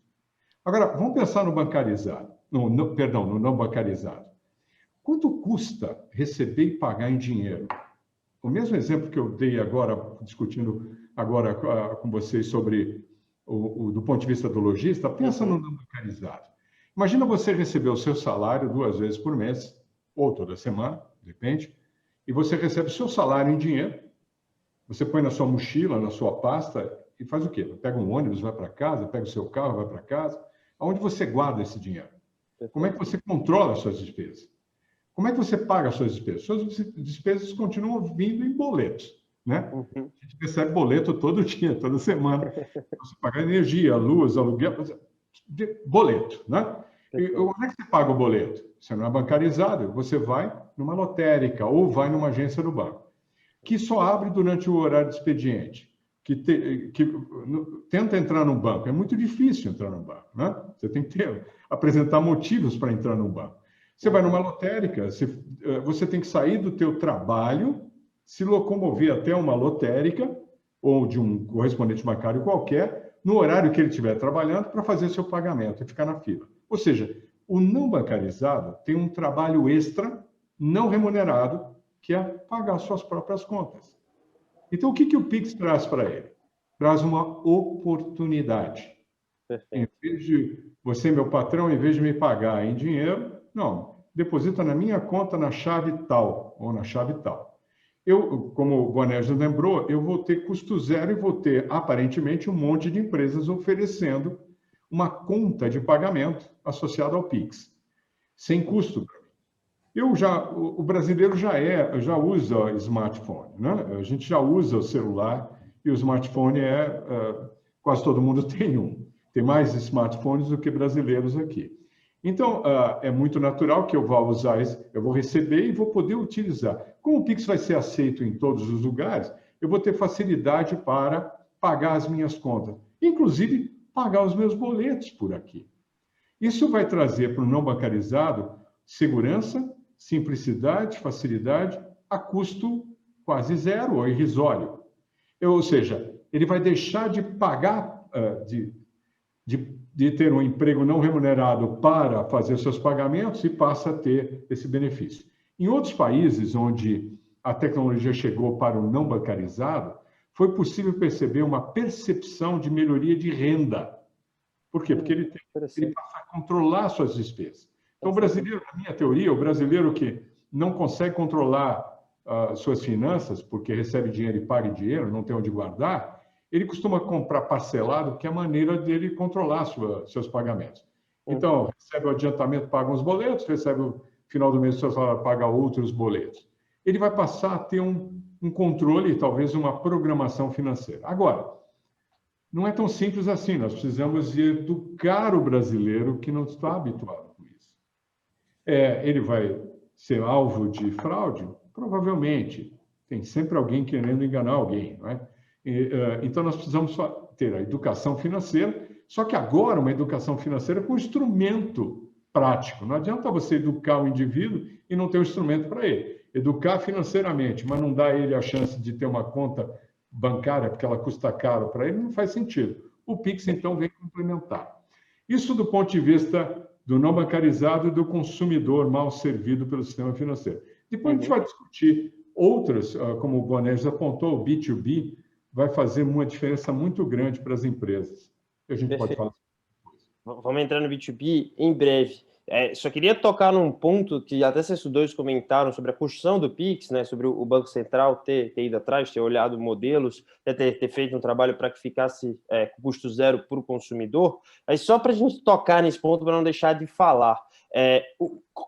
Agora, vamos pensar no bancarizado, no não bancarizado. Quanto custa receber e pagar em dinheiro? O mesmo exemplo que eu dei agora, discutindo agora com vocês sobre do ponto de vista do lojista, pensa no não bancarizado. Imagina você receber o seu salário 2 vezes por mês, ou toda semana, depende, e você recebe o seu salário em dinheiro, você põe na sua mochila, na sua pasta, e faz o quê? Pega um ônibus, vai para casa, pega o seu carro, vai para casa. Aonde você guarda esse dinheiro? Como é que você controla as suas despesas? Como é que você paga as suas despesas? Suas despesas continuam vindo em boletos, né? A gente recebe boleto todo dia, toda semana. Você paga energia, luz, aluguel, boleto, né? E onde é que você paga o boleto? Você não é bancarizado, você vai numa lotérica ou vai numa agência do banco, que só abre durante o horário de expediente, que tenta entrar no banco. É muito difícil entrar no banco, né? Você tem que apresentar motivos para entrar no banco. Você vai numa lotérica, você tem que sair do teu trabalho, se locomover até uma lotérica ou de um correspondente bancário qualquer, no horário que ele estiver trabalhando, para fazer seu pagamento e ficar na fila. Ou seja, o não bancarizado tem um trabalho extra, não remunerado, que é pagar suas próprias contas. Então, o que o Pix traz para ele? Traz uma oportunidade. Perfeito. Em vez de você, meu patrão, em vez de me pagar em dinheiro, não, deposita na minha conta na chave tal ou na chave tal. Eu, como o Boanerges lembrou, eu vou ter custo zero e vou ter, aparentemente, um monte de empresas oferecendo uma conta de pagamento associada ao Pix, sem custo. O brasileiro já usa smartphone, né? A gente já usa o celular e o smartphone quase todo mundo tem um. Tem mais smartphones do que brasileiros aqui. Então, é muito natural que eu vá usar, eu vou receber e vou poder utilizar. Como o Pix vai ser aceito em todos os lugares, eu vou ter facilidade para pagar as minhas contas, inclusive pagar os meus boletos por aqui. Isso vai trazer para o não bancarizado segurança, simplicidade, facilidade, a custo quase zero ou irrisório. Ou seja, ele vai deixar de pagar, de ter um emprego não remunerado para fazer seus pagamentos e passa a ter esse benefício. Em outros países onde a tecnologia chegou para o não bancarizado, foi possível perceber uma percepção de melhoria de renda. Por quê? Porque ele passa a controlar suas despesas. Então, o brasileiro, na minha teoria, o brasileiro que não consegue controlar suas finanças, porque recebe dinheiro e paga dinheiro, não tem onde guardar, ele costuma comprar parcelado, que é a maneira dele controlar seus pagamentos. Então, recebe o adiantamento, paga uns boletos, recebe o final do mês, o seu salário, paga outros boletos. Ele vai passar a ter um controle, talvez uma programação financeira. Agora, não é tão simples assim, nós precisamos educar o brasileiro que não está habituado com isso. Ele vai ser alvo de fraude? Provavelmente. Tem sempre alguém querendo enganar alguém, não é? Então, nós precisamos ter a educação financeira, só que agora uma educação financeira com instrumento prático. Não adianta você educar o indivíduo e não ter um instrumento para ele. Educar financeiramente, mas não dar a ele a chance de ter uma conta bancária, porque ela custa caro para ele, não faz sentido. O Pix, então, vem complementar. Isso do ponto de vista do não bancarizado e do consumidor mal servido pelo sistema financeiro. Depois a gente vai discutir outras, como o Boanerges apontou, o B2B vai fazer uma diferença muito grande para as empresas. A gente pode falar. Vamos entrar no B2B em breve. Só queria tocar num ponto que até vocês dois comentaram sobre a construção do Pix, né, sobre o Banco Central ter ido atrás, ter olhado modelos, ter feito um trabalho para que ficasse com custo zero para o consumidor. Mas só para a gente tocar nesse ponto, para não deixar de falar.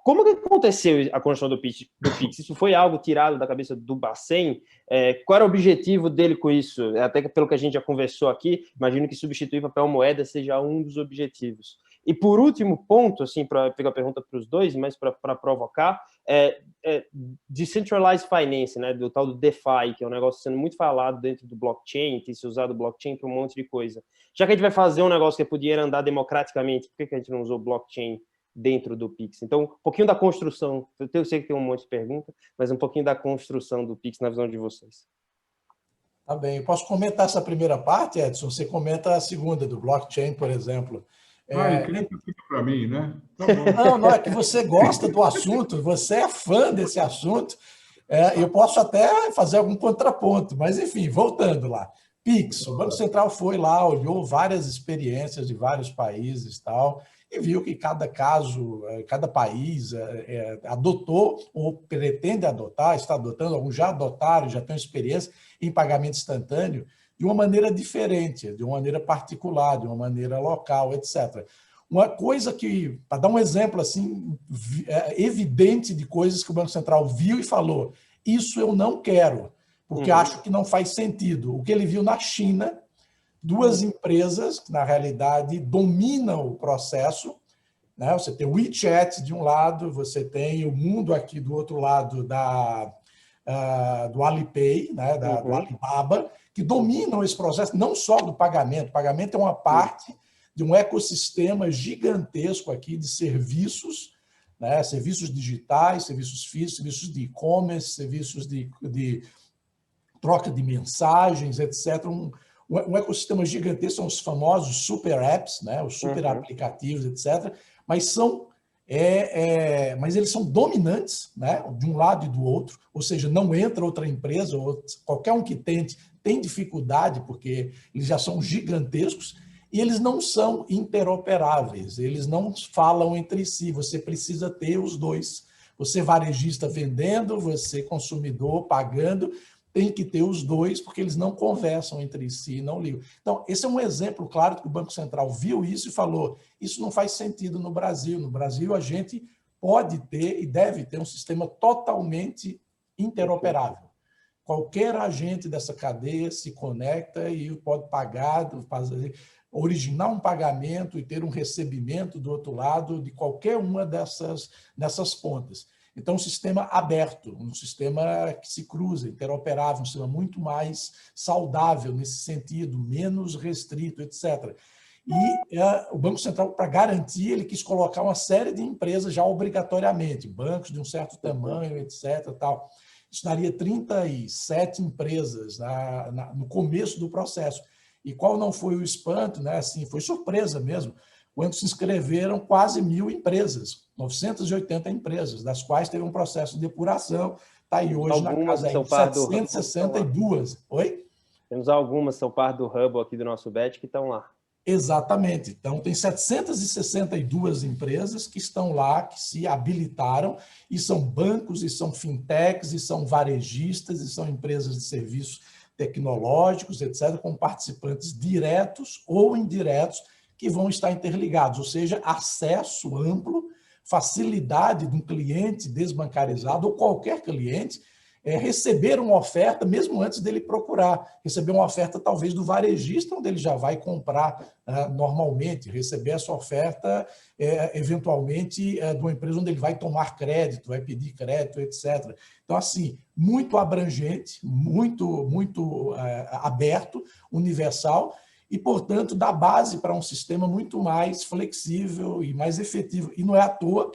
Como que aconteceu a construção do Pix? Isso foi algo tirado da cabeça do Bacen? Qual era o objetivo dele com isso? Até que, pelo que a gente já conversou aqui, imagino que substituir papel moeda seja um dos objetivos. E por último ponto, assim, para pegar a pergunta para os dois, mas para provocar, Decentralized Finance, né, do tal do DeFi, que é um negócio sendo muito falado dentro do blockchain, tem se usado o blockchain para um monte de coisa. Já que a gente vai fazer um negócio que é por dinheiro andar democraticamente, por que a gente não usou blockchain dentro do Pix? Então, um pouquinho da construção, eu sei que tem um monte de pergunta, mas um pouquinho da construção do Pix na visão de vocês. Tá bem, eu posso comentar essa primeira parte, Edson? Você comenta a segunda, do blockchain, por exemplo. Incrível que fica para mim, né? Tá bom. Não, é que você gosta do assunto, você é fã desse assunto, eu posso até fazer algum contraponto, mas, enfim, voltando lá. Pix, o Banco Central foi lá, olhou várias experiências de vários países e tal, e viu que cada caso, cada país adotou ou pretende adotar, está adotando, alguns já adotaram, já têm experiência em pagamento instantâneo, de uma maneira diferente, de uma maneira particular, de uma maneira local, etc. Uma coisa que, para dar um exemplo assim, evidente de coisas que o Banco Central viu e falou, isso eu não quero, porque acho que não faz sentido. O que ele viu na China, duas empresas que, na realidade, dominam o processo, né? Você tem o WeChat de um lado, você tem o mundo aqui do outro lado do Alipay, né? Do Alibaba, que dominam esse processo, não só do pagamento. O pagamento é uma parte de um ecossistema gigantesco aqui de serviços, né? Serviços digitais, serviços físicos, serviços de e-commerce, serviços de troca de mensagens, etc. Um ecossistema gigantesco, são os famosos super apps, né? Os super aplicativos, etc. Mas eles são dominantes, né? De um lado e do outro, ou seja, não entra outra empresa, ou qualquer um que tente tem dificuldade, porque eles já são gigantescos, e eles não são interoperáveis, eles não falam entre si, você precisa ter os dois. Você varejista vendendo, você consumidor pagando, tem que ter os dois, porque eles não conversam entre si, não ligam. Então, esse é um exemplo claro que o Banco Central viu isso e falou, isso não faz sentido no Brasil. No Brasil, a gente pode ter e deve ter um sistema totalmente interoperável. Qualquer agente dessa cadeia se conecta e pode pagar, originar um pagamento e ter um recebimento do outro lado de qualquer uma dessas pontas. Então, um sistema aberto, um sistema que se cruza, interoperável, um sistema muito mais saudável nesse sentido, menos restrito, etc. E o Banco Central, para garantir, ele quis colocar uma série de empresas já obrigatoriamente, bancos de um certo tamanho, etc. Tal. Isso daria 37 empresas no começo do processo. E qual não foi o espanto, né? Assim, foi surpresa mesmo, quando se inscreveram quase 1.000 empresas, 980 empresas, das quais teve um processo de depuração, está aí hoje algumas na casa aí, de 762. Oi? Temos algumas, são parte do Hubble aqui do nosso BET, que estão lá. Exatamente. Então, tem 762 empresas que estão lá, que se habilitaram, e são bancos, e são fintechs, e são varejistas, e são empresas de serviços tecnológicos, etc., com participantes diretos ou indiretos que vão estar interligados, ou seja, acesso amplo, facilidade de um cliente desbancarizado ou qualquer cliente receber uma oferta mesmo antes dele procurar, receber uma oferta talvez do varejista, onde ele já vai comprar normalmente, receber essa oferta eventualmente de uma empresa onde ele vai tomar crédito, vai pedir crédito, etc. Então, assim, muito abrangente, muito aberto, universal, e, portanto, dá base para um sistema muito mais flexível e mais efetivo. E não é à toa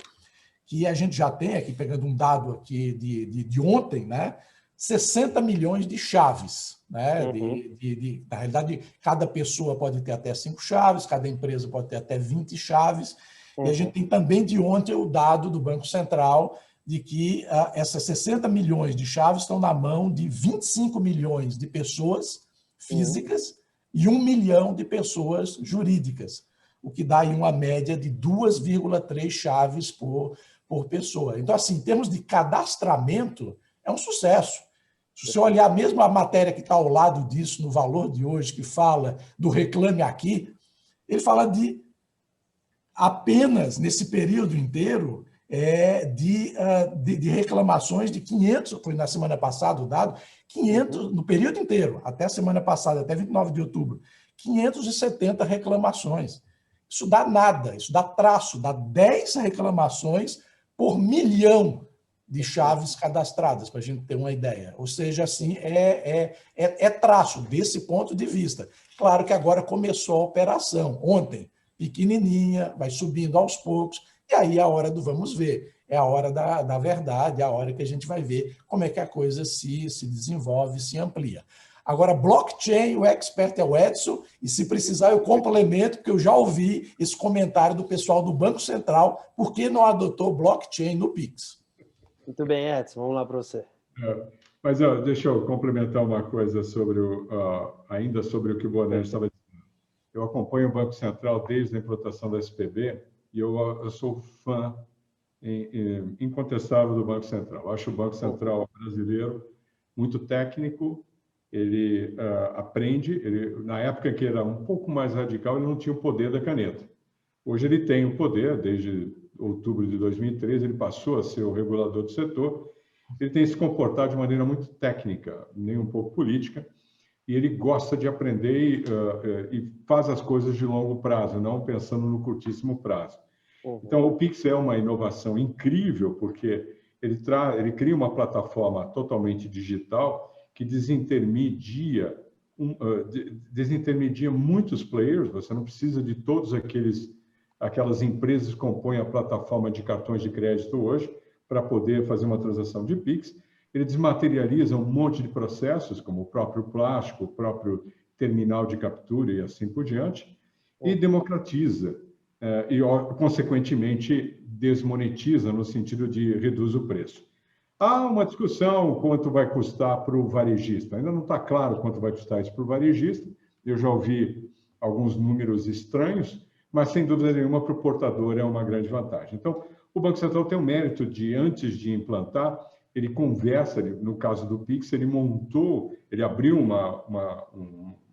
que a gente já tem, aqui pegando um dado aqui de ontem, né, 60 milhões de chaves. Né, na realidade, cada pessoa pode ter até 5 chaves, cada empresa pode ter até 20 chaves. E a gente tem também de ontem o dado do Banco Central de que essas 60 milhões de chaves estão na mão de 25 milhões de pessoas físicas e 1 milhão de pessoas jurídicas, o que dá aí uma média de 2,3 chaves por pessoa. Então, assim, em termos de cadastramento, é um sucesso. Se você olhar mesmo a matéria que está ao lado disso, no Valor de hoje, que fala do Reclame Aqui, ele fala de apenas, nesse período inteiro, de reclamações de 500, foi na semana passada o dado, 500, no período inteiro, até a semana passada, até 29 de outubro, 570 reclamações. Isso dá nada, isso dá traço, dá 10 reclamações por milhão de chaves cadastradas, para a gente ter uma ideia. Ou seja, assim, é traço desse ponto de vista. Claro que agora começou a operação. Ontem, pequenininha, vai subindo aos poucos, e aí é a hora do vamos ver. É a hora da verdade, é a hora que a gente vai ver como é que a coisa se desenvolve, se amplia. Agora, blockchain, o expert é o Edson, e se precisar eu complemento, porque eu já ouvi esse comentário do pessoal do Banco Central, por que não adotou blockchain no Pix? Muito bem, Edson, vamos lá para você. Mas deixa eu complementar uma coisa sobre ainda sobre o que o Boanerges estava dizendo. Eu acompanho o Banco Central desde a implantação da SPB, e eu sou fã incontestável do Banco Central. Eu acho o Banco Central brasileiro muito técnico, ele aprende, na época que era um pouco mais radical, ele não tinha o poder da caneta. Hoje ele tem o poder, desde outubro de 2013, ele passou a ser o regulador do setor, ele tem se comportado de maneira muito técnica, nem um pouco política, e ele gosta de aprender e faz as coisas de longo prazo, não pensando no curtíssimo prazo. Então, o Pix é uma inovação incrível, porque ele cria uma plataforma totalmente digital que desintermedia muitos players, você não precisa de todos aquelas empresas que compõem a plataforma de cartões de crédito hoje para poder fazer uma transação de Pix. Ele desmaterializa um monte de processos, como o próprio plástico, o próprio terminal de captura e assim por diante, e democratiza e, consequentemente, desmonetiza no sentido de reduz o preço. Há uma discussão quanto vai custar para o varejista. Ainda não está claro quanto vai custar isso para o varejista. Eu já ouvi alguns números estranhos, mas, sem dúvida nenhuma, para o portador é uma grande vantagem. Então, o Banco Central tem o mérito de, antes de implantar, ele conversa, no caso do Pix, ele abriu uma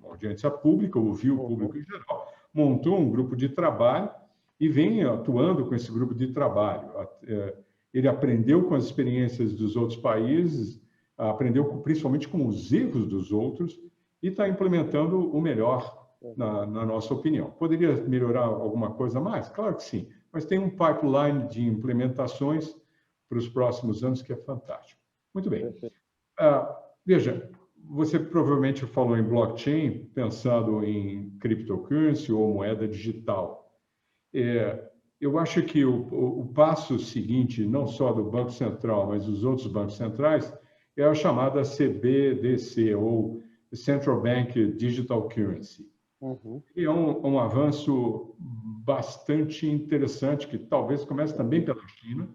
audiência pública, ouviu o público em geral, montou um grupo de trabalho e vem atuando com esse grupo de trabalho. Ele aprendeu com as experiências dos outros países, aprendeu principalmente com os erros dos outros e está implementando o melhor, na nossa opinião. Poderia melhorar alguma coisa a mais? Claro que sim, mas tem um pipeline de implementações para os próximos anos que é fantástico. Muito bem. Veja, você provavelmente falou em blockchain, pensando em cryptocurrency ou moeda digital. Eu acho que o passo seguinte, não só do Banco Central, mas dos outros bancos centrais, é a chamada CBDC, ou Central Bank Digital Currency. E é um avanço bastante interessante, que talvez comece também pela China.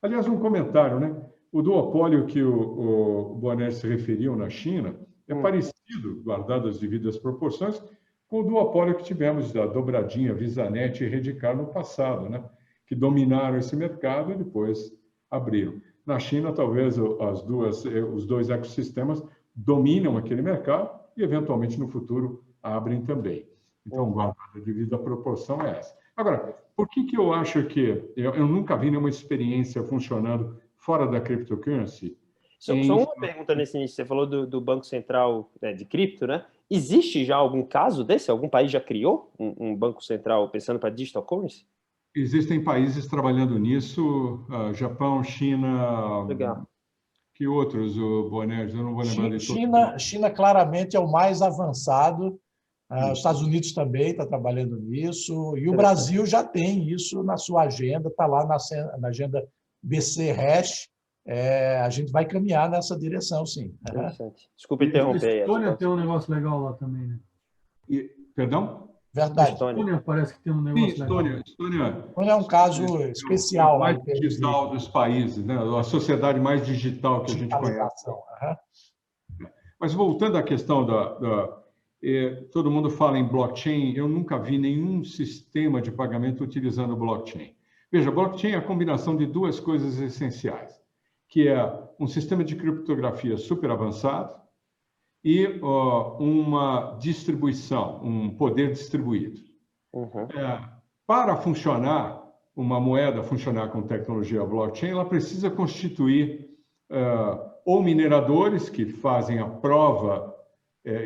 Aliás, um comentário, né? O duopólio que o Boanerges se referiu na China é parecido, guardado as devidas proporções, com o duopólio que tivemos da Dobradinha, VisaNet e Redecard no passado, né? Que dominaram esse mercado e depois abriram. Na China, talvez os dois ecossistemas dominam aquele mercado e, eventualmente, no futuro, abrem também. Então, guardada a devida proporção é essa. Agora, por que eu acho que... Eu nunca vi nenhuma experiência funcionando fora da cryptocurrency. Só uma pergunta nesse início. Você falou do Banco Central de cripto, né? Existe já algum caso desse? Algum país já criou um banco central pensando para digital currency? Existem países trabalhando nisso, Japão, China... Legal. Que outros, o Boanerges? Eu não vou lembrar de todos. China claramente é o mais avançado. Os Estados Unidos também está trabalhando nisso. E o Brasil já tem isso na sua agenda, está lá na agenda BC Hash. A gente vai caminhar nessa direção, sim. Interessante. Desculpa interromper. A Estônia tem um negócio legal lá também, né? Perdão? Verdade. Estônia parece que tem um negócio legal. Estônia é um caso especial. O mais digital dos países, né? A sociedade mais digital que a gente conhece. Mas voltando à questão todo mundo fala em blockchain, eu nunca vi nenhum sistema de pagamento utilizando blockchain. Veja, blockchain é a combinação de duas coisas essenciais, que é um sistema de criptografia super avançado e uma distribuição, um poder distribuído. Para funcionar, uma moeda funcionar com tecnologia blockchain, ela precisa constituir ou mineradores que fazem a prova,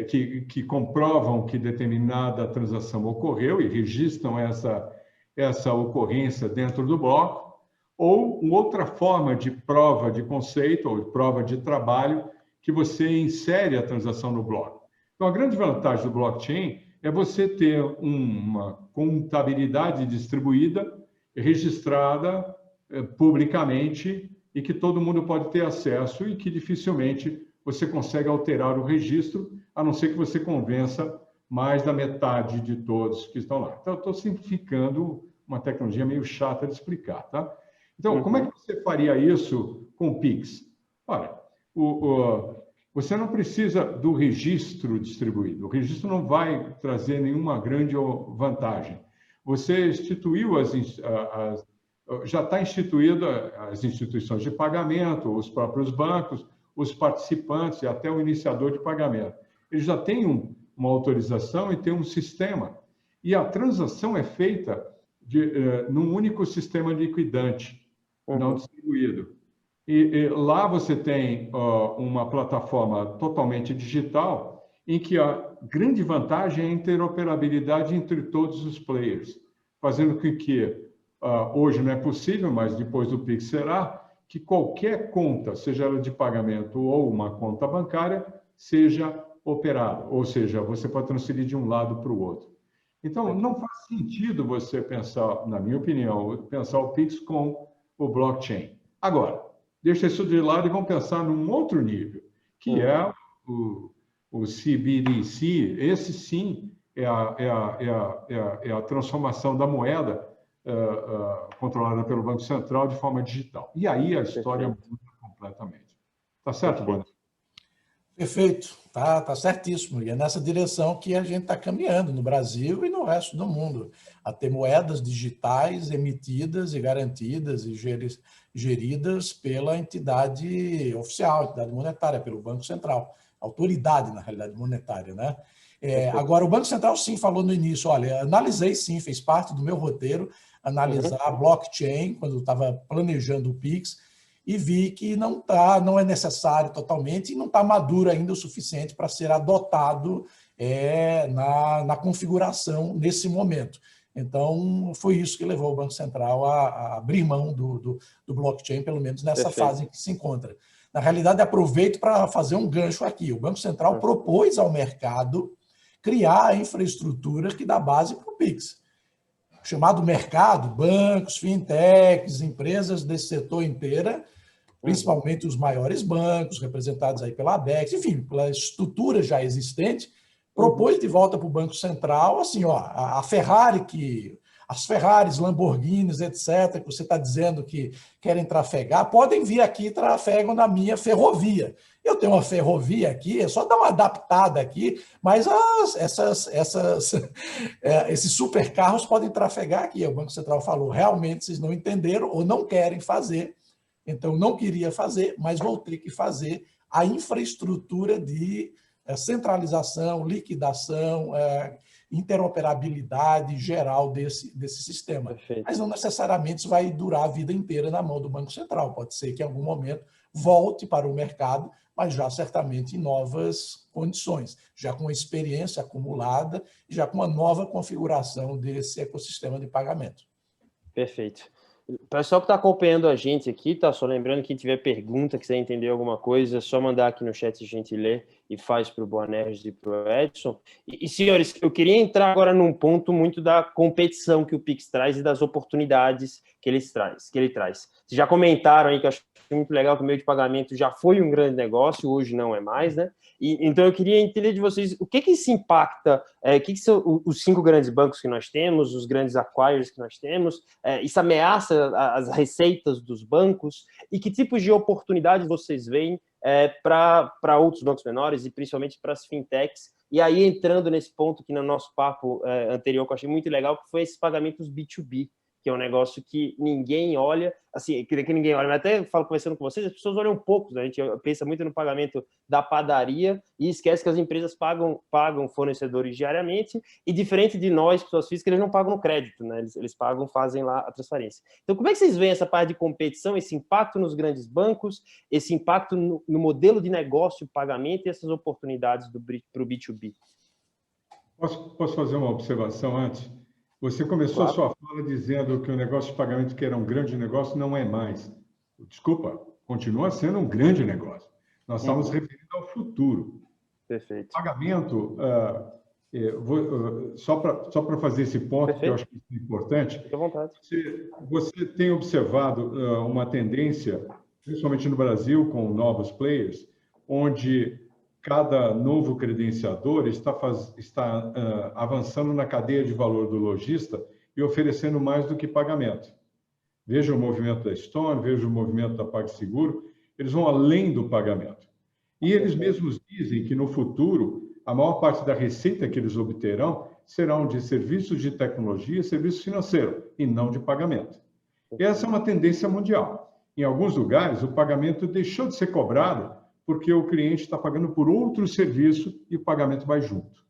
que comprovam que determinada transação ocorreu e registram essa ocorrência dentro do bloco, ou outra forma de prova de conceito ou de prova de trabalho que você insere a transação no bloco. Então, a grande vantagem do blockchain é você ter uma contabilidade distribuída, registrada publicamente e que todo mundo pode ter acesso e que dificilmente você consegue alterar o registro, a não ser que você convença mais da metade de todos que estão lá. Então, eu estou simplificando uma tecnologia meio chata de explicar, tá? Então, como é que você faria isso com o Pix? Olha, você não precisa do registro distribuído. O registro não vai trazer nenhuma grande vantagem. Você instituiu já está instituída as instituições de pagamento, os próprios bancos, os participantes e até o iniciador de pagamento. Eles já têm uma autorização e tem um sistema. E a transação é feita num único sistema liquidante, não distribuído. E lá você tem uma plataforma totalmente digital em que a grande vantagem é a interoperabilidade entre todos os players, fazendo com que, hoje não é possível, mas depois do Pix será, que qualquer conta, seja ela de pagamento ou uma conta bancária, seja operada. Ou seja, você pode transferir de um lado para o outro. Então, não faz sentido você pensar, na minha opinião, pensar o Pix com o blockchain. Agora, deixa isso de lado e vamos pensar num outro nível, que é o CBDC. Esse sim é a transformação da moeda controlada pelo Banco Central de forma digital. E aí a história muda completamente. Tá certo, Bruno? Perfeito, tá certíssimo. E é nessa direção que a gente está caminhando no Brasil e no resto do mundo, a ter moedas digitais emitidas e garantidas e geridas pela entidade oficial, entidade monetária, pelo Banco Central, autoridade, na realidade, monetária, né? Agora, o Banco Central, sim, falou no início, olha, analisei, sim, fez parte do meu roteiro, analisar a blockchain, quando eu estava planejando o Pix, e vi que não é necessário totalmente e não está maduro ainda o suficiente para ser adotado na configuração nesse momento. Então, foi isso que levou o Banco Central a abrir mão do blockchain, pelo menos nessa fase em que se encontra. Na realidade, aproveito para fazer um gancho aqui. O Banco Central propôs ao mercado criar a infraestrutura que dá base para o Pix. Chamado mercado, bancos, fintechs, empresas desse setor inteira, principalmente os maiores bancos, representados aí pela ABEX, enfim, pela estrutura já existente, propôs de volta para o Banco Central, assim, ó, a Ferrari, as Ferraris, Lamborghinis, etc., que você está dizendo que querem trafegar, podem vir aqui e trafegam na minha ferrovia. Eu tenho uma ferrovia aqui, é só dar uma adaptada aqui, mas esses supercarros podem trafegar aqui. O Banco Central falou, realmente vocês não entenderam ou não querem fazer, então não queria fazer, mas vou ter que fazer a infraestrutura de centralização, liquidação, interoperabilidade geral desse sistema. Perfeito. Mas não necessariamente isso vai durar a vida inteira na mão do Banco Central. Pode ser que em algum momento volte para o mercado, mas já certamente em novas condições, já com experiência acumulada e já com uma nova configuração desse ecossistema de pagamento. Perfeito. O pessoal que está acompanhando a gente aqui, tá? Só lembrando que quem tiver pergunta, quiser entender alguma coisa, é só mandar aqui no chat, a gente lê e faz para o Boanerges e para o Edson. E, senhores, eu queria entrar agora num ponto muito da competição que o Pix traz e das oportunidades que ele traz. Vocês já comentaram aí que eu acho muito legal que o meio de pagamento já foi um grande negócio, hoje não é mais, né? Então eu queria entender de vocês o que isso impacta, o que são os 5 grandes bancos que nós temos, os grandes acquirers que nós temos, isso ameaça as receitas dos bancos e que tipos de oportunidades vocês veem para outros bancos menores e principalmente para as fintechs. E aí entrando nesse ponto que no nosso papo anterior que eu achei muito legal, que foi esses pagamentos B2B, que é um negócio que ninguém olha, assim, que ninguém olha, mas até falo conversando com vocês, as pessoas olham pouco, né? A gente pensa muito no pagamento da padaria e esquece que as empresas pagam fornecedores diariamente e diferente de nós, pessoas físicas, eles não pagam no crédito, né? Eles pagam, fazem lá a transferência. Então, como é que vocês veem essa parte de competição, esse impacto nos grandes bancos, esse impacto no modelo de negócio, pagamento e essas oportunidades para o B2B? Posso fazer uma observação antes? Você começou a sua fala dizendo que o negócio de pagamento, que era um grande negócio, não é mais. Desculpa, continua sendo um grande negócio. Nós estamos referindo ao futuro. Perfeito. Pagamento, só para fazer esse ponto, Perfeito. Que eu acho que é importante, Fique à vontade. Você tem observado uma tendência, principalmente no Brasil, com novos players, onde cada novo credenciador está avançando na cadeia de valor do lojista e oferecendo mais do que pagamento. Veja o movimento da Stone, veja o movimento da PagSeguro, eles vão além do pagamento. E eles mesmos dizem que no futuro, a maior parte da receita que eles obterão serão de serviços de tecnologia, serviço financeiro, e não de pagamento. Essa é uma tendência mundial. Em alguns lugares, o pagamento deixou de ser cobrado porque o cliente está pagando por outro serviço e o pagamento vai junto.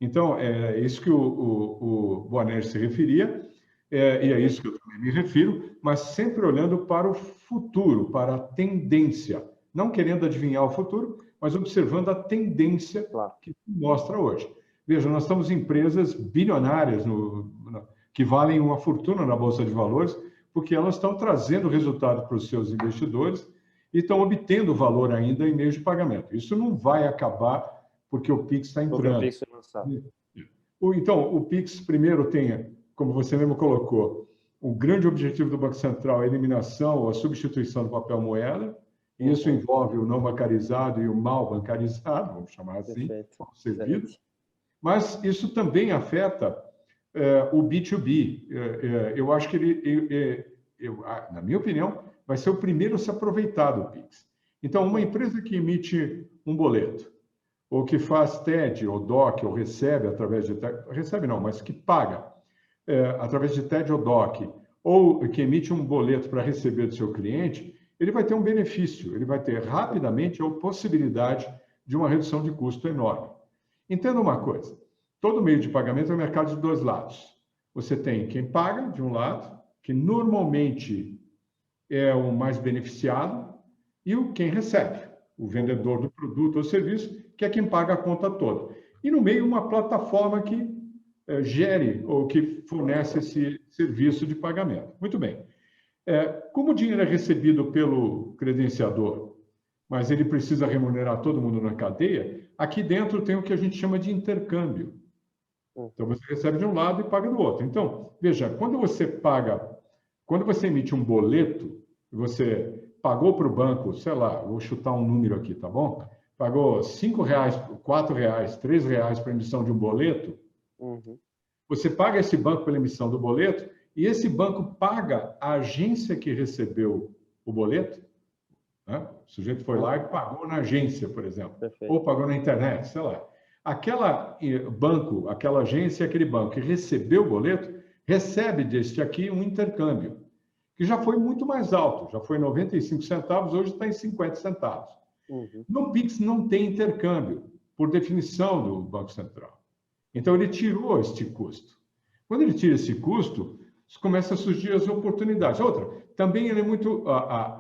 Então, é isso que o Boanerges se referia, e é isso que eu também me refiro, mas sempre olhando para o futuro, para a tendência. Não querendo adivinhar o futuro, mas observando a tendência que mostra hoje. Veja, nós estamos em empresas bilionárias que valem uma fortuna na Bolsa de Valores, porque elas estão trazendo resultado para os seus investidores e estão obtendo valor ainda em meio de pagamento. Isso não vai acabar porque o Pix está entrando. Então, o Pix, primeiro, tem, como você mesmo colocou, o grande objetivo do Banco Central é a eliminação ou a substituição do papel moeda, e isso envolve o não bancarizado e o mal bancarizado, vamos chamar assim, servido. Mas isso também afeta o B2B. Eu acho que na minha opinião, vai ser o primeiro a se aproveitar do Pix. Então, uma empresa que emite um boleto, ou que faz TED, ou DOC, ou recebe através de TED, recebe não, mas que paga através de TED ou DOC, ou que emite um boleto para receber do seu cliente, ele vai ter um benefício, ele vai ter rapidamente a possibilidade de uma redução de custo enorme. Entenda uma coisa, todo meio de pagamento é um mercado de dois lados. Você tem quem paga, de um lado, que normalmente é o mais beneficiado, e quem recebe, o vendedor do produto ou serviço, que é quem paga a conta toda. E no meio, uma plataforma que gere ou que fornece esse serviço de pagamento. Muito bem. Como o dinheiro é recebido pelo credenciador, mas ele precisa remunerar todo mundo na cadeia, aqui dentro tem o que a gente chama de intercâmbio. Então, você recebe de um lado e paga do outro. Então, veja, quando você emite um boleto, você pagou para o banco, sei lá, vou chutar um número aqui, tá bom? Pagou R$5, R$4, R$3 para a emissão de um boleto, você paga esse banco pela emissão do boleto e esse banco paga a agência que recebeu o boleto, né? O sujeito foi lá e pagou na agência, por exemplo, Perfeito. Ou pagou na internet, sei lá. Aquela banco, aquela agência, aquele banco que recebeu o boleto, recebe deste aqui um intercâmbio, que já foi muito mais alto, já foi 95 centavos, hoje está em 50 centavos. No Pix não tem intercâmbio, por definição do Banco Central. Então, ele tirou este custo. Quando ele tira esse custo, começam a surgir as oportunidades. Outra, também ele é muito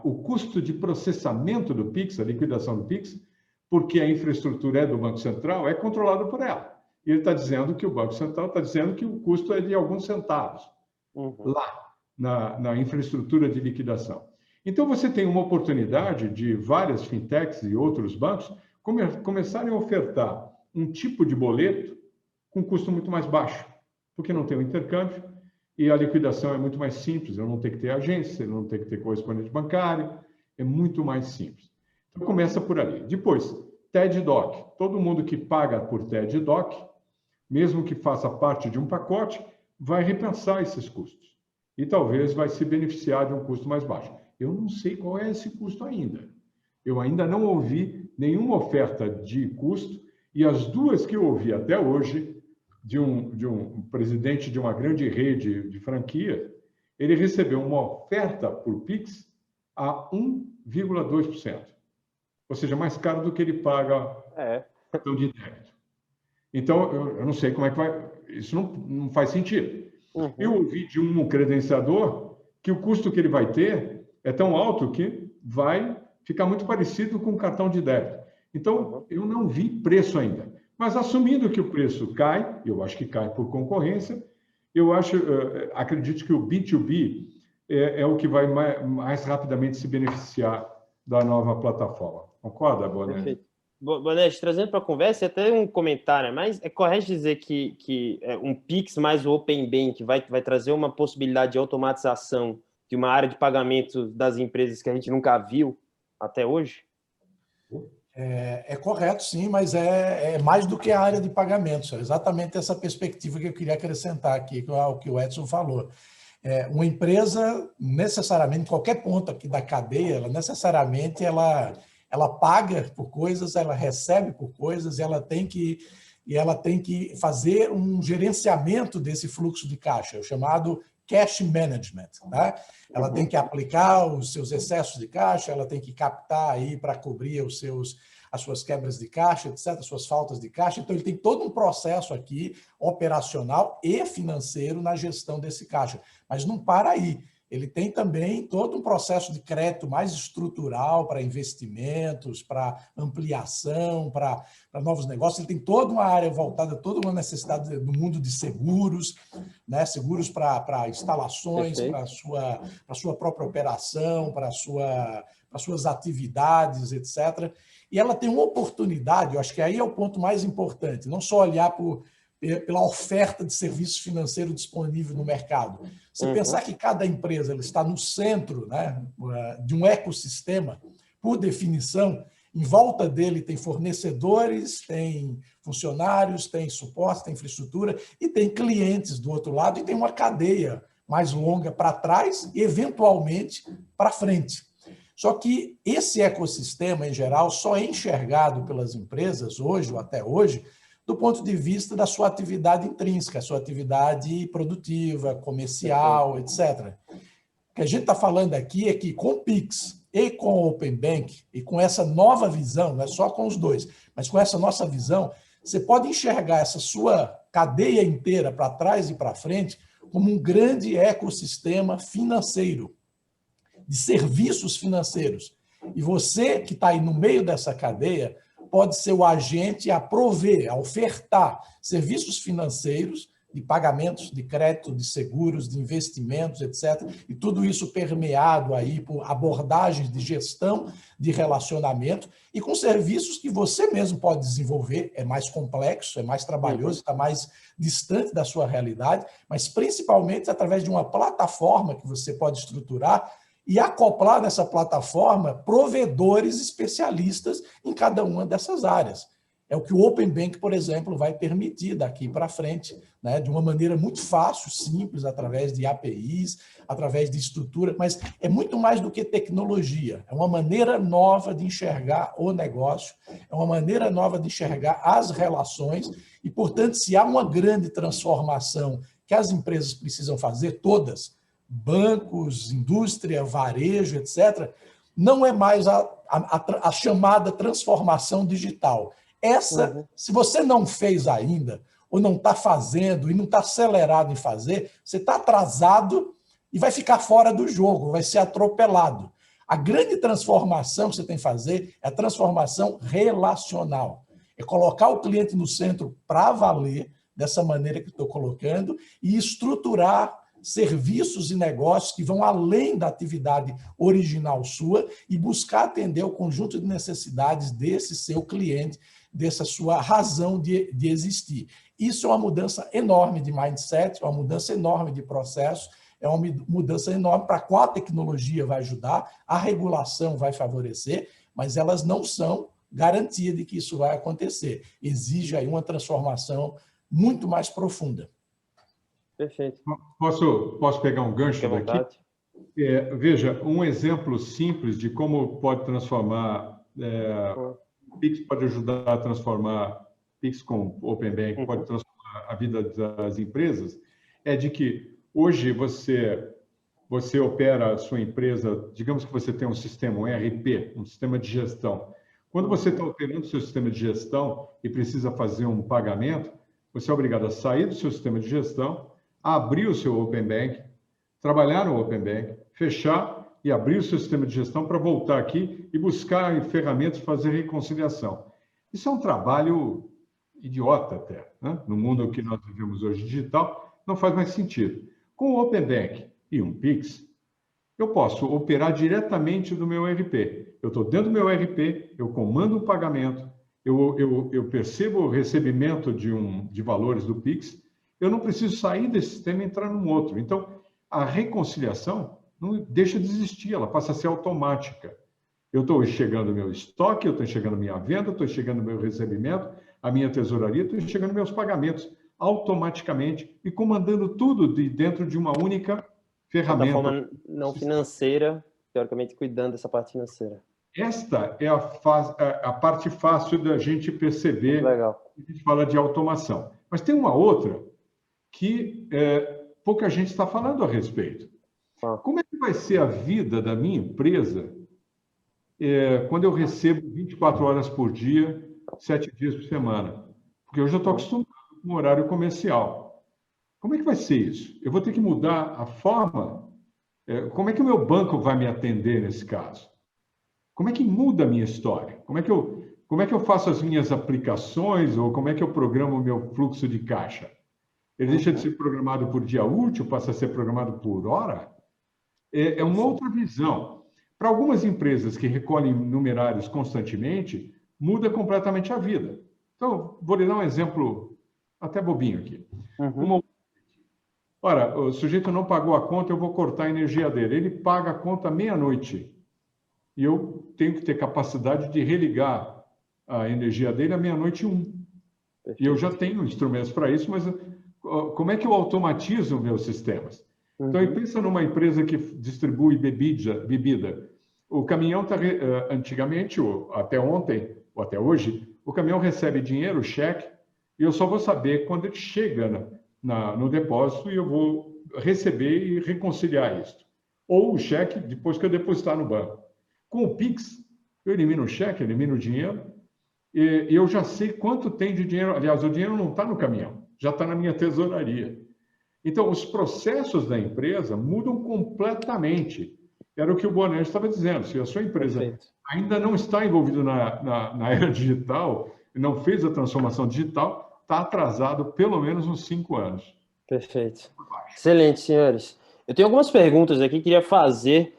o custo de processamento do Pix, a liquidação do Pix, porque a infraestrutura é do Banco Central, é controlada por ela. E ele está dizendo que o Banco Central está dizendo que o custo é de alguns centavos lá na infraestrutura de liquidação. Então, você tem uma oportunidade de várias fintechs e outros bancos começarem a ofertar um tipo de boleto com custo muito mais baixo, porque não tem o intercâmbio e a liquidação é muito mais simples, eu não tenho que ter agência, eu não tenho que ter correspondente bancário, é muito mais simples. Então, começa por ali. Depois, TED DOC. Todo mundo que paga por TED DOC, mesmo que faça parte de um pacote, vai repensar esses custos e talvez vai se beneficiar de um custo mais baixo. Eu não sei qual é esse custo ainda. Eu ainda não ouvi nenhuma oferta de custo e as duas que eu ouvi até hoje de um presidente de uma grande rede de franquia, ele recebeu uma oferta por Pix a 1,2%. Ou seja, mais caro do que ele paga cartão de débito. Então, eu não sei como é que vai... Isso não faz sentido. Eu ouvi de um credenciador que o custo que ele vai ter é tão alto que vai ficar muito parecido com o cartão de débito. Então, eu não vi preço ainda. Mas assumindo que o preço cai, eu acho que cai por concorrência, acredito que o B2B é o que vai mais rapidamente se beneficiar da nova plataforma. Concorda, Bonetti? Perfeito. Bonetti, trazendo para a conversa, até um comentário, mas é correto dizer que um Pix mais o Open Bank vai trazer uma possibilidade de automatização de uma área de pagamento das empresas que a gente nunca viu até hoje? É correto, sim, mas é mais do que a área de pagamentos. É exatamente essa perspectiva que eu queria acrescentar aqui, ao que o Edson falou. Uma empresa, necessariamente, qualquer ponto aqui da cadeia, ela paga por coisas, ela recebe por coisas, ela tem que fazer um gerenciamento desse fluxo de caixa, o chamado cash management. Né? Ela tem que aplicar os seus excessos de caixa, ela tem que captar aí para cobrir as suas quebras de caixa, etc., as suas faltas de caixa. Então, ele tem todo um processo aqui operacional e financeiro na gestão desse caixa. Mas não para aí. Ele tem também todo um processo de crédito mais estrutural para investimentos, para ampliação, para novos negócios. Ele tem toda uma área voltada, toda uma necessidade do mundo de seguros, né? Seguros para instalações, para a sua própria operação, para as suas atividades, etc. E ela tem uma oportunidade, eu acho que aí é o ponto mais importante, não só olhar pela oferta de serviço financeiro disponível no mercado. Você pensar que cada empresa ela está no centro, né, de um ecossistema, por definição, em volta dele tem fornecedores, tem funcionários, tem suporte, tem infraestrutura e tem clientes do outro lado e tem uma cadeia mais longa para trás e, eventualmente, para frente. Só que esse ecossistema, em geral, só é enxergado pelas empresas hoje, ou até hoje, do ponto de vista da sua atividade intrínseca, sua atividade produtiva, comercial, etc. O que a gente está falando aqui é que com o Pix e com o Open Bank, e com essa nova visão, não é só com os dois, mas com essa nossa visão, você pode enxergar essa sua cadeia inteira para trás e para frente como um grande ecossistema financeiro, de serviços financeiros. E você que está aí no meio dessa cadeia pode ser o agente a prover, a ofertar serviços financeiros de pagamentos, de crédito, de seguros, de investimentos, etc. E tudo isso permeado aí por abordagens de gestão de relacionamento e com serviços que você mesmo pode desenvolver. É mais complexo, é mais trabalhoso, está mais distante da sua realidade, mas principalmente através de uma plataforma que você pode estruturar e acoplar nessa plataforma provedores especialistas em cada uma dessas áreas. É o que o Open Bank, por exemplo, vai permitir daqui para frente, né, de uma maneira muito fácil, simples, através de APIs, através de estrutura, mas é muito mais do que tecnologia. É uma maneira nova de enxergar o negócio, é uma maneira nova de enxergar as relações e, portanto, se há uma grande transformação que as empresas precisam fazer, todas, bancos, indústria, varejo, etc., não é mais a chamada transformação digital. Essa, se você não fez ainda, ou não está fazendo, e não está acelerado em fazer, você está atrasado e vai ficar fora do jogo, vai ser atropelado. A grande transformação que você tem que fazer é a transformação relacional. É colocar o cliente no centro para valer, dessa maneira que estou colocando, e estruturar serviços e negócios que vão além da atividade original sua e buscar atender o conjunto de necessidades desse seu cliente, dessa sua razão de existir. Isso é uma mudança enorme de mindset, é uma mudança enorme de processo, é uma mudança enorme para a qual a tecnologia vai ajudar, a regulação vai favorecer, mas elas não são garantia de que isso vai acontecer. Exige aí uma transformação muito mais profunda. Perfeito. Posso pegar um gancho daqui? Veja, um exemplo simples de como pode transformar, o Pix pode ajudar a transformar, Pix com Open Bank pode transformar a vida das empresas, é de que hoje você opera a sua empresa, digamos que você tem um sistema, um ERP, um sistema de gestão. Quando você está operando o seu sistema de gestão e precisa fazer um pagamento, você é obrigado a sair do seu sistema de gestão, abrir o seu Open Bank, trabalhar no Open Bank, fechar e abrir o seu sistema de gestão para voltar aqui e buscar ferramentas para fazer reconciliação. Isso é um trabalho idiota até, né? No mundo que nós vivemos hoje digital, não faz mais sentido. Com o Open Bank e um Pix, eu posso operar diretamente do meu ERP. Eu estou dentro do meu ERP, eu comando um pagamento, eu percebo o recebimento de valores do Pix, eu não preciso sair desse sistema e entrar num outro. Então, a reconciliação não deixa de existir, ela passa a ser automática. Eu estou enxergando o meu estoque, eu estou enxergando a minha venda, estou enxergando o meu recebimento, a minha tesouraria, estou enxergando meus pagamentos automaticamente e comandando tudo dentro de uma única ferramenta. De forma não financeira, teoricamente cuidando dessa parte financeira. Esta é a parte fácil da gente perceber. Legal. A gente fala de automação. Mas tem uma outra que pouca gente está falando a respeito. Como é que vai ser a vida da minha empresa quando eu recebo 24 horas por dia, 7 dias por semana? Porque eu já estou acostumado com o horário comercial. Como é que vai ser isso? Eu vou ter que mudar a forma? Como é que o meu banco vai me atender nesse caso? Como é que muda a minha história? Como é que eu faço as minhas aplicações ou como é que eu programo o meu fluxo de caixa? Ele deixa de ser programado por dia útil, passa a ser programado por hora? É uma outra visão. Para algumas empresas que recolhem numerários constantemente, muda completamente a vida. Então, vou lhe dar um exemplo até bobinho aqui. Ora, o sujeito não pagou a conta, eu vou cortar a energia dele. Ele paga a conta meia-noite. E eu tenho que ter capacidade de religar a energia dele à meia-noite 1. E eu já tenho instrumentos para isso, mas como é que eu automatizo meus sistemas? Então, pensa numa empresa que distribui bebida. O caminhão está, antigamente, ou até ontem, ou até hoje, o caminhão recebe dinheiro, cheque, e eu só vou saber quando ele chega no depósito e eu vou receber e reconciliar isso. Ou o cheque depois que eu depositar no banco. Com o Pix, eu elimino o cheque, elimino o dinheiro, e eu já sei quanto tem de dinheiro. Aliás, o dinheiro não está no caminhão, já está na minha tesouraria. Então, os processos da empresa mudam completamente. Era o que o Boanerges estava dizendo. Se a sua empresa ainda não está envolvida na era digital, não fez a transformação digital, está atrasado pelo menos uns 5 anos. Perfeito. Excelente, senhores. Eu tenho algumas perguntas aqui que queria fazer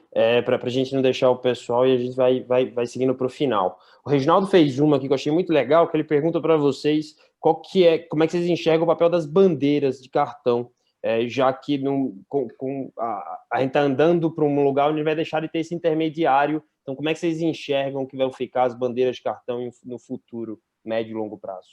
para a gente não deixar o pessoal e a gente vai seguindo para o final. O Reginaldo fez uma aqui que eu achei muito legal, que ele pergunta para vocês como é que vocês enxergam o papel das bandeiras de cartão, já que a gente está andando para um lugar onde vai deixar de ter esse intermediário. Então, como é que vocês enxergam que vão ficar as bandeiras de cartão no futuro, médio e longo prazo?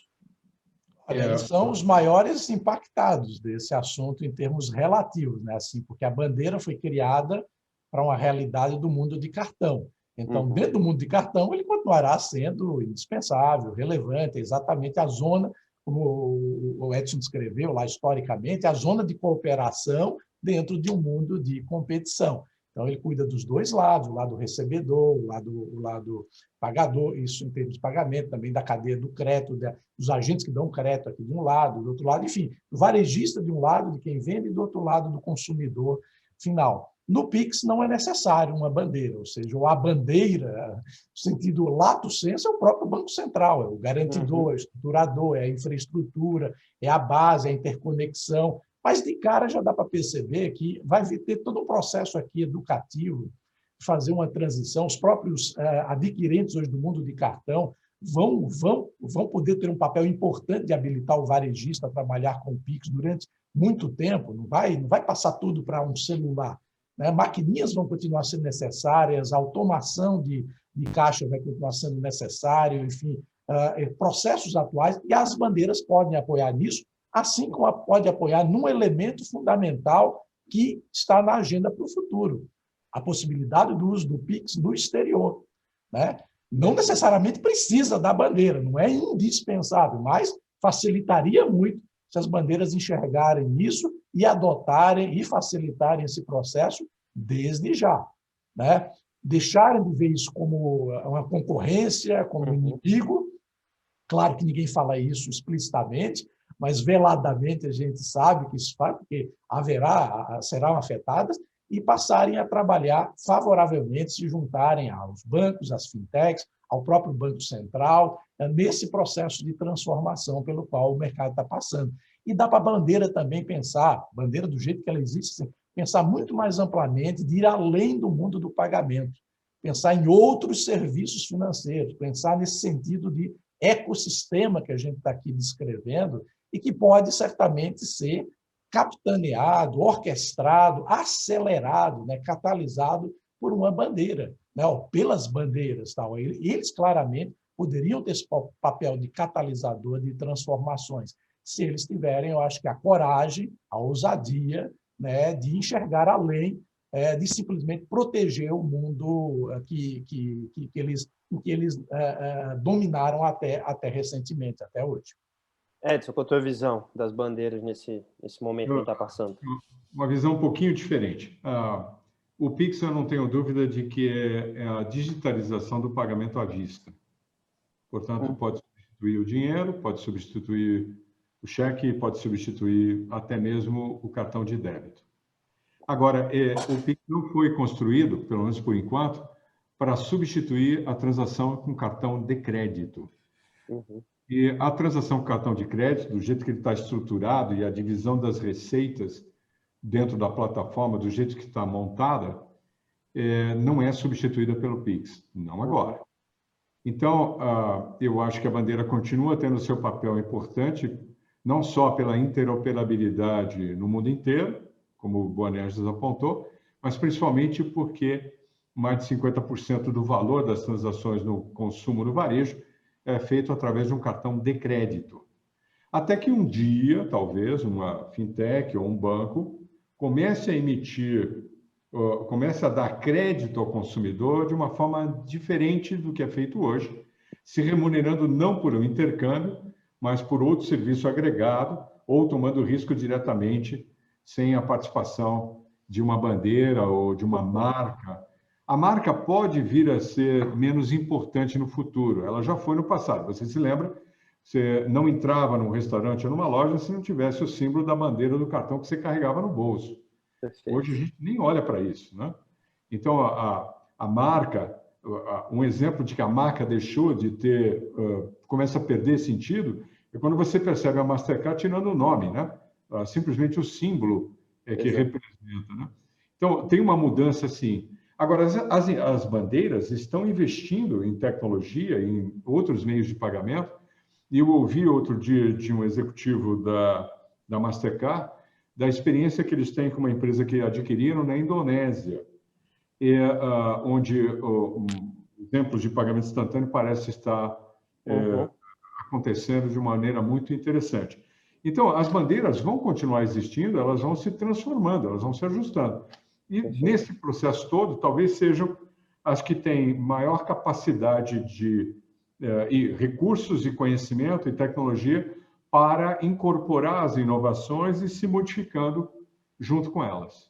Olha, eles são os maiores impactados desse assunto em termos relativos, né? Assim, porque a bandeira foi criada para uma realidade do mundo de cartão. Então, dentro do mundo de cartão, ele continuará sendo indispensável, relevante, exatamente a zona, como o Edson descreveu lá historicamente, a zona de cooperação dentro de um mundo de competição. Então, ele cuida dos dois lados, o lado recebedor, o lado pagador, isso em termos de pagamento, também da cadeia do crédito, dos agentes que dão crédito aqui de um lado, do outro lado, enfim, do varejista de um lado, de quem vende, e do outro lado, do consumidor final. No Pix não é necessário uma bandeira, ou seja, a bandeira, no sentido lato sensu, é o próprio Banco Central, é o garantidor, é o estruturador, é a infraestrutura, é a base, é a interconexão. Mas, de cara, já dá para perceber que vai ter todo um processo aqui educativo, fazer uma transição. Os próprios adquirentes hoje do mundo de cartão vão poder ter um papel importante de habilitar o varejista a trabalhar com o Pix durante muito tempo. Não vai passar tudo para um celular, né? Maquininhas vão continuar sendo necessárias, a automação de caixa vai continuar sendo necessário, enfim, processos atuais, e as bandeiras podem apoiar nisso, assim como pode apoiar num elemento fundamental que está na agenda para o futuro, a possibilidade do uso do Pix no exterior, né? Não necessariamente precisa da bandeira, não é indispensável, mas facilitaria muito se as bandeiras enxergarem isso e adotarem e facilitarem esse processo desde já, né? Deixarem de ver isso como uma concorrência, como inimigo. Claro que ninguém fala isso explicitamente, mas veladamente a gente sabe que isso faz, porque serão afetadas, e passarem a trabalhar favoravelmente, se juntarem aos bancos, às fintechs, ao próprio Banco Central, nesse processo de transformação pelo qual o mercado está passando. E dá para a bandeira também pensar, bandeira do jeito que ela existe, pensar muito mais amplamente, de ir além do mundo do pagamento, pensar em outros serviços financeiros, pensar nesse sentido de ecossistema que a gente está aqui descrevendo, e que pode certamente ser capitaneado, orquestrado, acelerado, né, catalisado por uma bandeira, né, pelas bandeiras. Tal. Eles claramente poderiam ter esse papel de catalisador de transformações, se eles tiverem, eu acho que a coragem, a ousadia, né, de enxergar além de simplesmente proteger o mundo que eles dominaram até recentemente, até hoje. Edson, qual a tua visão das bandeiras nesse momento que está passando? Uma visão um pouquinho diferente. O Pix, eu não tenho dúvida de que é a digitalização do pagamento à vista. Portanto, pode substituir o dinheiro, pode substituir o cheque, pode substituir até mesmo o cartão de débito. Agora, o Pix não foi construído, pelo menos por enquanto, para substituir a transação com cartão de crédito. E a transação com cartão de crédito, do jeito que ele está estruturado e a divisão das receitas dentro da plataforma, do jeito que está montada, não é substituída pelo Pix, não agora. Então, eu acho que a bandeira continua tendo seu papel importante, não só pela interoperabilidade no mundo inteiro, como o Boanerges apontou, mas principalmente porque mais de 50% do valor das transações no consumo no varejo é feito através de um cartão de crédito. Até que um dia, talvez, uma fintech ou um banco comece a emitir comece a dar crédito ao consumidor de uma forma diferente do que é feito hoje, se remunerando não por um intercâmbio, mas por outro serviço agregado ou tomando risco diretamente sem a participação de uma bandeira ou de uma marca. A marca pode vir a ser menos importante no futuro. Ela já foi no passado. Você se lembra? Você não entrava num restaurante ou numa loja se não tivesse o símbolo da bandeira do cartão que você carregava no bolso. Perfeito. Hoje a gente nem olha para isso, né? Então, a marca, um exemplo de que a marca deixou de ter, começa a perder sentido, é quando você percebe a Mastercard tirando o nome, né? Simplesmente o símbolo que representa, né? Então, tem uma mudança, sim. Agora, as bandeiras estão investindo em tecnologia, em outros meios de pagamento, e eu ouvi outro dia de um executivo da Mastercard, da experiência que eles têm com uma empresa que adquiriram na Indonésia, onde o exemplo de pagamento instantâneo parece estar acontecendo de uma maneira muito interessante. Então, as bandeiras vão continuar existindo, elas vão se transformando, elas vão se ajustando. E nesse processo todo, talvez sejam as que têm maior capacidade e recursos e conhecimento e tecnologia para incorporar as inovações e se modificando junto com elas.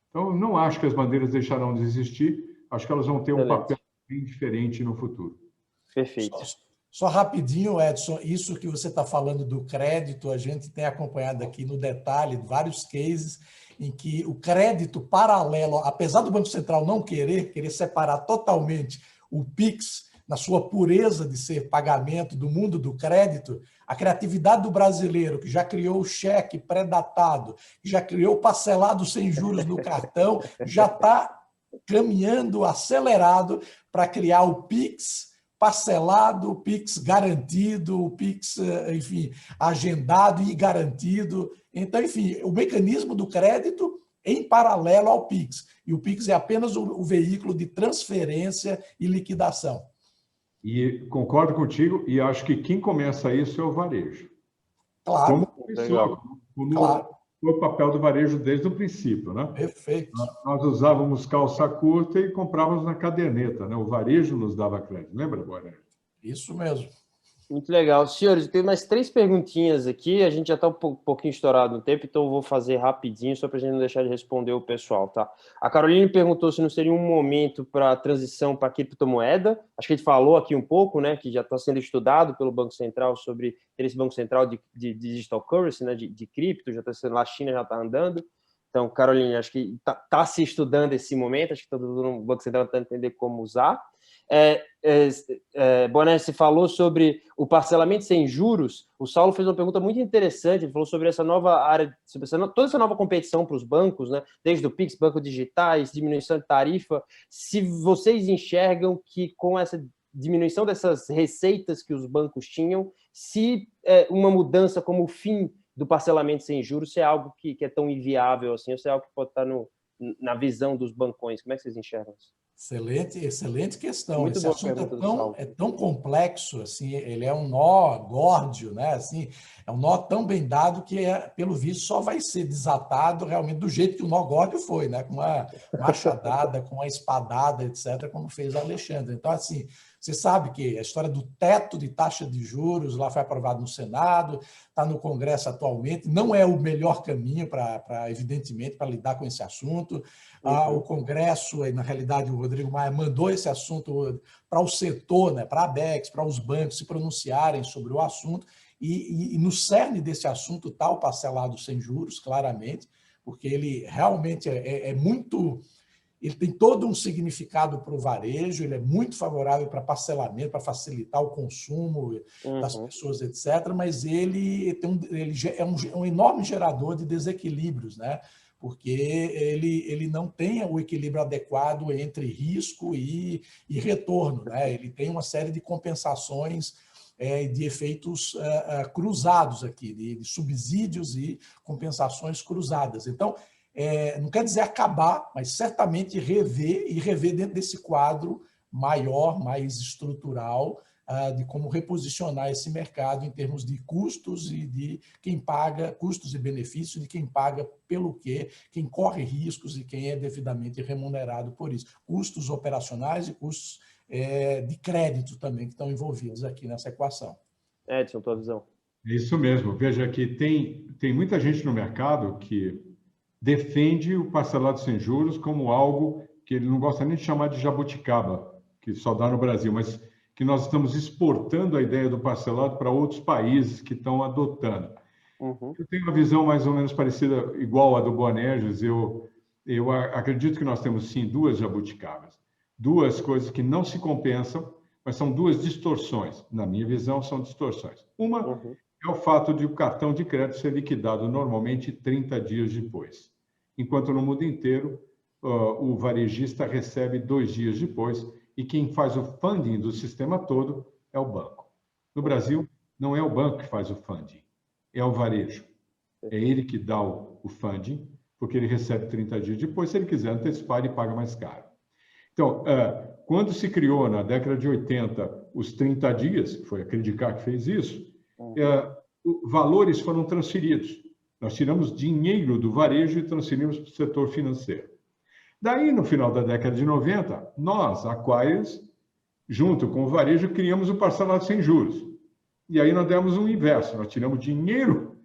Então, não acho que as bandeiras deixarão de existir, acho que elas vão ter um papel bem diferente no futuro. Perfeito. Só rapidinho, Edson, isso que você está falando do crédito, a gente tem acompanhado aqui no detalhe vários cases em que o crédito paralelo, apesar do Banco Central não querer separar totalmente o PIX na sua pureza de ser pagamento do mundo do crédito, a criatividade do brasileiro, que já criou o cheque pré-datado, que já criou o parcelado sem juros no cartão, já está caminhando acelerado para criar o PIX parcelado, o PIX garantido, o PIX, enfim, agendado e garantido. Então, enfim, o mecanismo do crédito em paralelo ao PIX. E o PIX é apenas o veículo de transferência e liquidação. E concordo contigo, e acho que quem começa isso é o varejo. Claro. Como foi o papel do varejo desde o princípio, né? Perfeito. Nós usávamos calça curta e comprávamos na caderneta, né? O varejo nos dava crédito. Lembra, Boarelli? Isso mesmo. Muito legal. Senhores, eu tenho mais 3 perguntinhas aqui, a gente já está um pouquinho estourado no tempo, então eu vou fazer rapidinho, só para a gente não deixar de responder o pessoal, tá? A Caroline perguntou se não seria um momento para a transição para criptomoeda. Acho que a gente falou aqui um pouco, né, que já está sendo estudado pelo Banco Central sobre esse Banco Central de digital currency, né, de cripto, já está sendo lá, a China já está andando. Então, Caroline, acho que está se estudando esse momento, acho que todo mundo no Banco Central está entendendo como usar. Boné, você falou sobre o parcelamento sem juros. O Saulo fez uma pergunta muito interessante. Ele falou sobre essa nova área, sobre toda essa nova competição para os bancos, né? Desde o Pix, bancos digitais, diminuição de tarifa. Se vocês enxergam que com essa diminuição dessas receitas que os bancos tinham, se uma mudança como o fim do parcelamento sem juros, se é algo que é tão inviável assim, ou se é algo que pode estar na visão dos bancões. Como é que vocês enxergam isso? Excelente questão. Muito Esse assunto é tão complexo, assim, ele é um nó górdio, né? Assim, é um nó tão bem dado que, pelo visto, só vai ser desatado realmente do jeito que o nó górdio foi, né? Com uma machadada, com uma espadada, etc., como fez o Alexandre. Então, assim, você sabe que a história do teto de taxa de juros lá foi aprovado no Senado, está no Congresso atualmente, não é o melhor caminho evidentemente, para lidar com esse assunto. O Congresso, na realidade, o Rodrigo Maia mandou esse assunto para o setor, né, para a ABECS, para os bancos se pronunciarem sobre o assunto, e no cerne desse assunto está o parcelado sem juros, claramente, porque ele realmente é muito... Ele tem todo um significado para o varejo, ele é muito favorável para parcelamento, para facilitar o consumo das pessoas, etc., mas ele é um enorme gerador de desequilíbrios, né? Porque ele não tem o equilíbrio adequado entre risco e retorno, né? Ele tem uma série de compensações de efeitos cruzados aqui, de subsídios e compensações cruzadas. Então, não quer dizer acabar, mas certamente rever dentro desse quadro maior, mais estrutural, de como reposicionar esse mercado em termos de custos e de quem paga, custos e benefícios de quem paga pelo quê, quem corre riscos e quem é devidamente remunerado por isso. Custos operacionais e custos de crédito também que estão envolvidos aqui nessa equação. Edson, tua visão. É isso mesmo. Veja que tem muita gente no mercado que defende o parcelado sem juros como algo que ele não gosta nem de chamar de jabuticaba, que só dá no Brasil, mas que nós estamos exportando a ideia do parcelado para outros países que estão adotando. Uhum. Eu tenho uma visão mais ou menos parecida, igual à do Boanerges. Eu acredito que nós temos, sim, duas jabuticabas. Duas coisas que não se compensam, mas são duas distorções. Na minha visão, são distorções. Uma é o fato de o cartão de crédito ser liquidado normalmente 30 dias depois, enquanto no mundo inteiro o varejista recebe 2 dias depois e quem faz o funding do sistema todo é o banco. No Brasil, não é o banco que faz o funding, é o varejo. É ele que dá o funding, porque ele recebe 30 dias depois. Se ele quiser antecipar, ele paga mais caro. Então, quando se criou na década de 80 os 30 dias, foi a Credicar que fez isso, valores foram transferidos. Nós tiramos dinheiro do varejo e transferimos para o setor financeiro. Daí, no final da década de 90, nós, acquirers, junto com o varejo, criamos o parcelado sem juros. E aí nós demos um inverso, nós tiramos dinheiro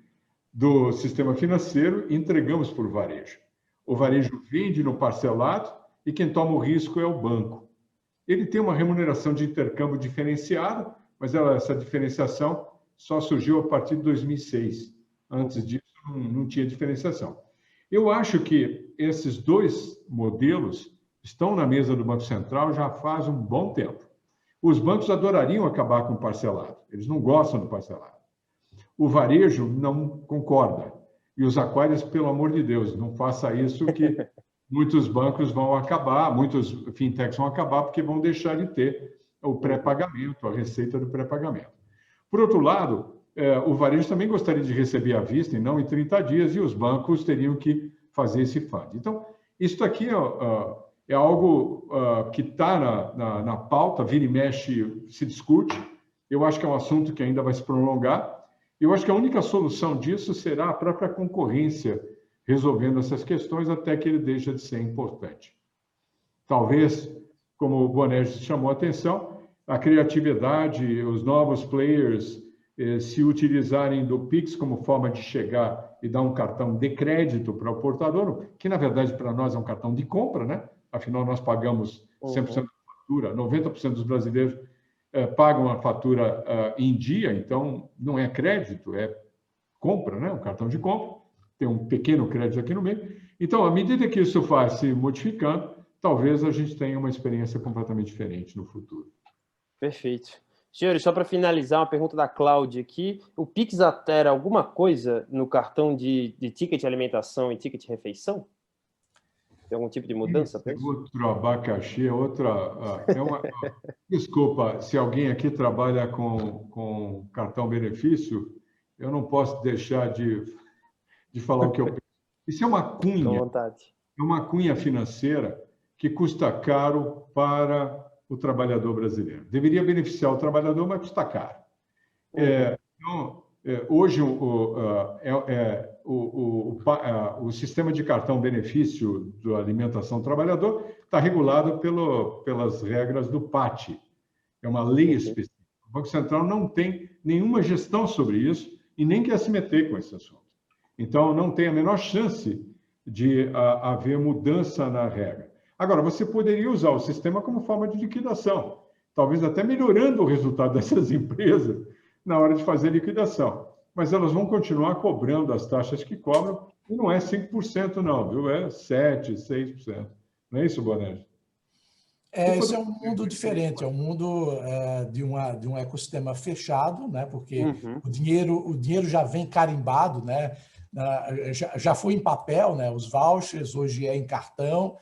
do sistema financeiro e entregamos para o varejo. O varejo vende no parcelado e quem toma o risco é o banco. Ele tem uma remuneração de intercâmbio diferenciada, mas essa diferenciação só surgiu a partir de 2006. Antes disso, não tinha diferenciação. Eu acho que esses dois modelos estão na mesa do Banco Central já faz um bom tempo. Os bancos adorariam acabar com o parcelado. Eles não gostam do parcelado. O varejo não concorda. E os aquários, pelo amor de Deus, não faça isso que muitos bancos vão acabar, muitos fintechs vão acabar porque vão deixar de ter o pré-pagamento, a receita do pré-pagamento. Por outro lado, o varejo também gostaria de receber à vista e não em 30 dias, e os bancos teriam que fazer esse fund. Então, isso aqui é algo que está na pauta, vira e mexe, se discute. Eu acho que é um assunto que ainda vai se prolongar. Eu acho que a única solução disso será a própria concorrência resolvendo essas questões até que ele deixe de ser importante. Talvez, como o Boanerges chamou a atenção, a criatividade, os novos players se utilizarem do Pix como forma de chegar e dar um cartão de crédito para o portador, que na verdade para nós é um cartão de compra, né? Afinal, nós pagamos 100% da fatura, 90% dos brasileiros pagam a fatura em dia, então não é crédito, é compra, né? Um cartão de compra, tem um pequeno crédito aqui no meio. Então, à medida que isso vai se modificando, talvez a gente tenha uma experiência completamente diferente no futuro. Perfeito. Senhores, só para finalizar, uma pergunta da Cláudia aqui. O Pix altera alguma coisa no cartão de ticket alimentação e ticket refeição? Tem algum tipo de mudança? Outro abacaxi, Desculpa, se alguém aqui trabalha com cartão benefício, eu não posso deixar de falar o que eu penso. Isso é uma cunha financeira que custa caro para o trabalhador brasileiro. Deveria beneficiar o trabalhador, mas custa caro. Hoje, o sistema de cartão benefício da alimentação do trabalhador está regulado pelas regras do PAT. É uma lei específica. O Banco Central não tem nenhuma gestão sobre isso e nem quer se meter com esse assunto. Então, não tem a menor chance de haver mudança na regra. Agora, você poderia usar o sistema como forma de liquidação, talvez até melhorando o resultado dessas empresas na hora de fazer liquidação. Mas elas vão continuar cobrando as taxas que cobram, e não é 5% não, viu? É 7%, 6%. Não é isso, Boanerges? Esse é um mundo diferente, é um mundo de um ecossistema fechado, né? Porque o dinheiro já vem carimbado, né? Já foi em papel, né? Os vouchers, hoje é em cartão.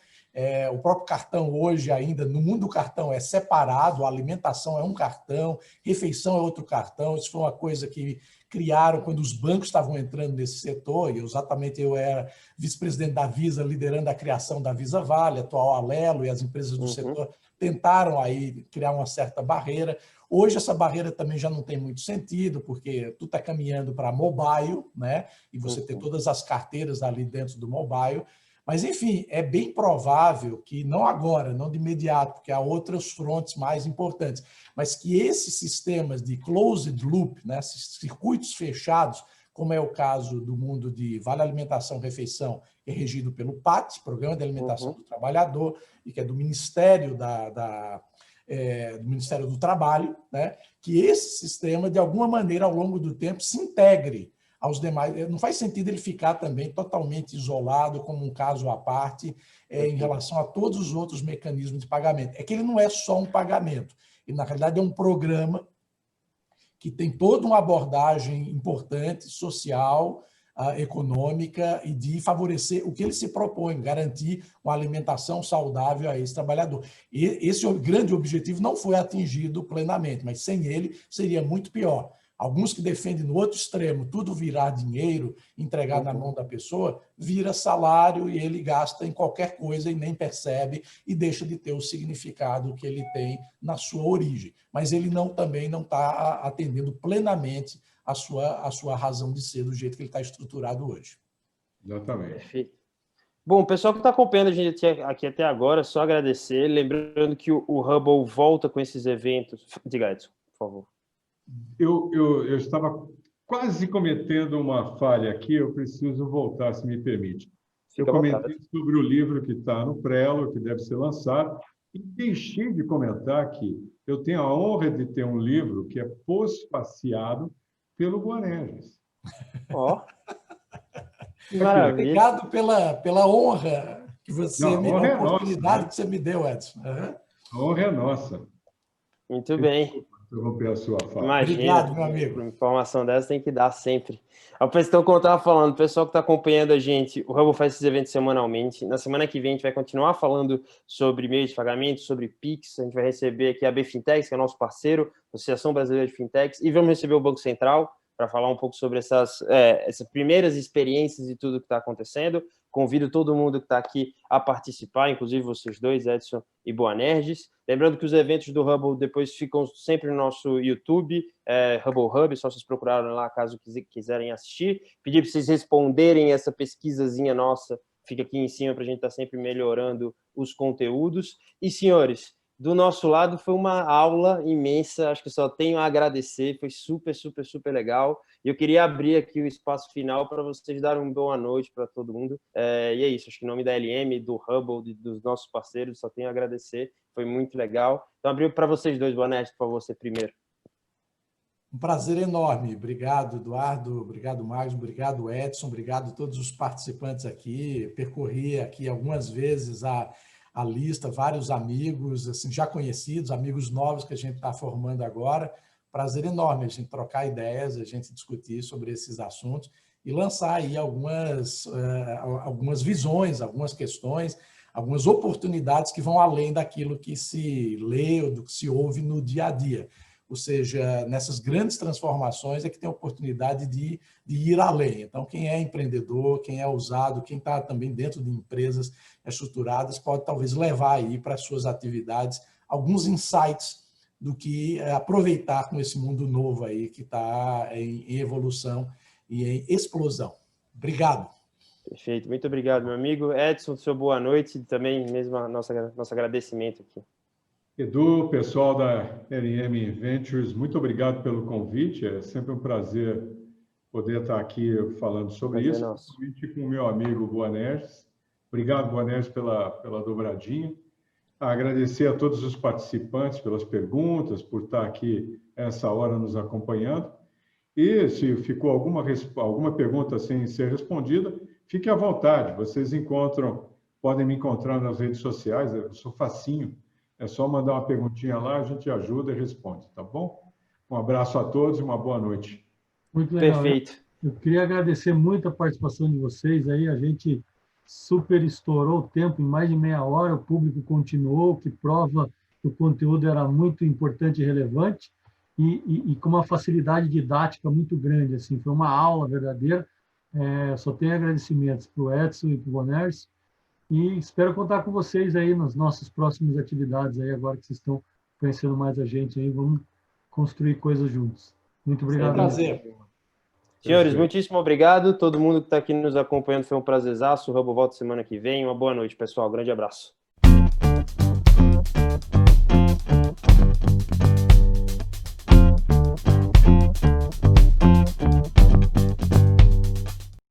O próprio cartão hoje ainda, no mundo do cartão, é separado, a alimentação é um cartão, refeição é outro cartão. Isso foi uma coisa que criaram, quando os bancos estavam entrando nesse setor, e exatamente eu era vice-presidente da Visa, liderando a criação da Visa Vale, atual Alelo, e as empresas do setor tentaram aí criar uma certa barreira. Hoje essa barreira também já não tem muito sentido, porque tudo está caminhando para mobile, né? E você tem todas as carteiras ali dentro do mobile. Mas, enfim, é bem provável que, não agora, não de imediato, porque há outros frontes mais importantes, mas que esses sistemas de closed loop, né, esses circuitos fechados, como é o caso do mundo de Vale Alimentação Refeição, que é regido pelo PAT, Programa de Alimentação do Trabalhador, e que é do Ministério do Ministério do Trabalho, né, que esse sistema, de alguma maneira, ao longo do tempo, se integre aos demais. Não faz sentido ele ficar também totalmente isolado, como um caso à parte, em relação a todos os outros mecanismos de pagamento. É que ele não é só um pagamento, ele, na realidade, é um programa que tem toda uma abordagem importante, social, econômica, e de favorecer o que ele se propõe, garantir uma alimentação saudável a esse trabalhador. E esse grande objetivo não foi atingido plenamente, mas sem ele seria muito pior. Alguns que defendem no outro extremo tudo virar dinheiro, entregar na mão da pessoa, vira salário e ele gasta em qualquer coisa e nem percebe e deixa de ter o significado que ele tem na sua origem. Mas ele também não está atendendo plenamente a sua razão de ser do jeito que ele está estruturado hoje. Exatamente. Perfeito. Bom, o pessoal que está acompanhando a gente aqui até agora, só agradecer, lembrando que o Hubble volta com esses eventos. Diga, Edson, por favor. Eu estava quase cometendo uma falha aqui, eu preciso voltar, se me permite. Eu comentei sobre o livro que está no Prelo, que deve ser lançado, e deixei de comentar que eu tenho a honra de ter um livro que é postfaciado pelo Boanerges. Ó. Maravilha. Obrigado pela honra que você a oportunidade que você me deu, Edson. A honra é nossa. Muito bem. Interromper a sua fala. Imagina, obrigado, meu amigo. Informação dessa tem que dar sempre. Então, como eu estava falando, o pessoal que está acompanhando a gente, o Hubble faz esses eventos semanalmente. Na semana que vem, a gente vai continuar falando sobre meios de pagamento, sobre Pix. A gente vai receber aqui a BFintex, que é nosso parceiro, Associação Brasileira de Fintechs, e vamos receber o Banco Central para falar um pouco sobre essas primeiras experiências e tudo que está acontecendo. Convido todo mundo que está aqui a participar, inclusive vocês dois, Edson e Boanerges. Lembrando que os eventos do Hubble depois ficam sempre no nosso YouTube, Hubble Hub, só vocês procurarem lá caso quiserem assistir. Pedir para vocês responderem essa pesquisazinha nossa, fica aqui em cima para a gente estar sempre melhorando os conteúdos. E, senhores, do nosso lado foi uma aula imensa, acho que só tenho a agradecer, foi super, super, super legal. E eu queria abrir aqui o espaço final para vocês darem uma boa noite para todo mundo. E é isso, acho que em nome da LM, do Hubble, dos nossos parceiros, só tenho a agradecer, foi muito legal. Então, abrir para vocês dois, Boanerges, por favor, você primeiro. Um prazer enorme. Obrigado, Eduardo. Obrigado, Marcos. Obrigado, Edson. Obrigado a todos os participantes aqui. Percorri aqui algumas vezes a lista, vários amigos assim, já conhecidos, amigos novos que a gente está formando agora. Prazer enorme a gente trocar ideias, a gente discutir sobre esses assuntos e lançar aí algumas visões, algumas questões, algumas oportunidades que vão além daquilo que se lê ou do que se ouve no dia a dia. Ou seja, nessas grandes transformações é que tem a oportunidade de ir além. Então, quem é empreendedor, quem é ousado, quem está também dentro de empresas estruturadas, pode talvez levar aí para as suas atividades alguns insights do que aproveitar com esse mundo novo aí que está em evolução e em explosão. Obrigado. Perfeito, muito obrigado, meu amigo. Edson, seu boa noite e também mesmo nosso agradecimento aqui. Edu, pessoal da LM Ventures, muito obrigado pelo convite. É sempre um prazer poder estar aqui falando sobre isso, principalmente com o meu amigo Boanerges. Obrigado, Boanerges, pela dobradinha. Agradecer a todos os participantes pelas perguntas, por estar aqui essa hora nos acompanhando. E se ficou alguma pergunta sem ser respondida, fique à vontade. Vocês podem me encontrar nas redes sociais, eu sou facinho. É só mandar uma perguntinha lá, a gente ajuda e responde, tá bom? Um abraço a todos e uma boa noite. Muito legal. Perfeito. Eu queria agradecer muito a participação de vocês aí, a gente super estourou o tempo, em mais de meia hora, o público continuou, que prova que o conteúdo era muito importante e relevante. e com uma facilidade didática muito grande. Assim, foi uma aula verdadeira. Só tenho agradecimentos para o Edson e para o Boners, e espero contar com vocês aí nas nossas próximas atividades, aí, agora que vocês estão conhecendo mais a gente, aí, vamos construir coisas juntos. Muito obrigado. É um prazer. Senhores, muitíssimo obrigado. Todo mundo que está aqui nos acompanhando, foi um prazerzaço. O Hubble volta semana que vem. Uma boa noite, pessoal. Grande abraço.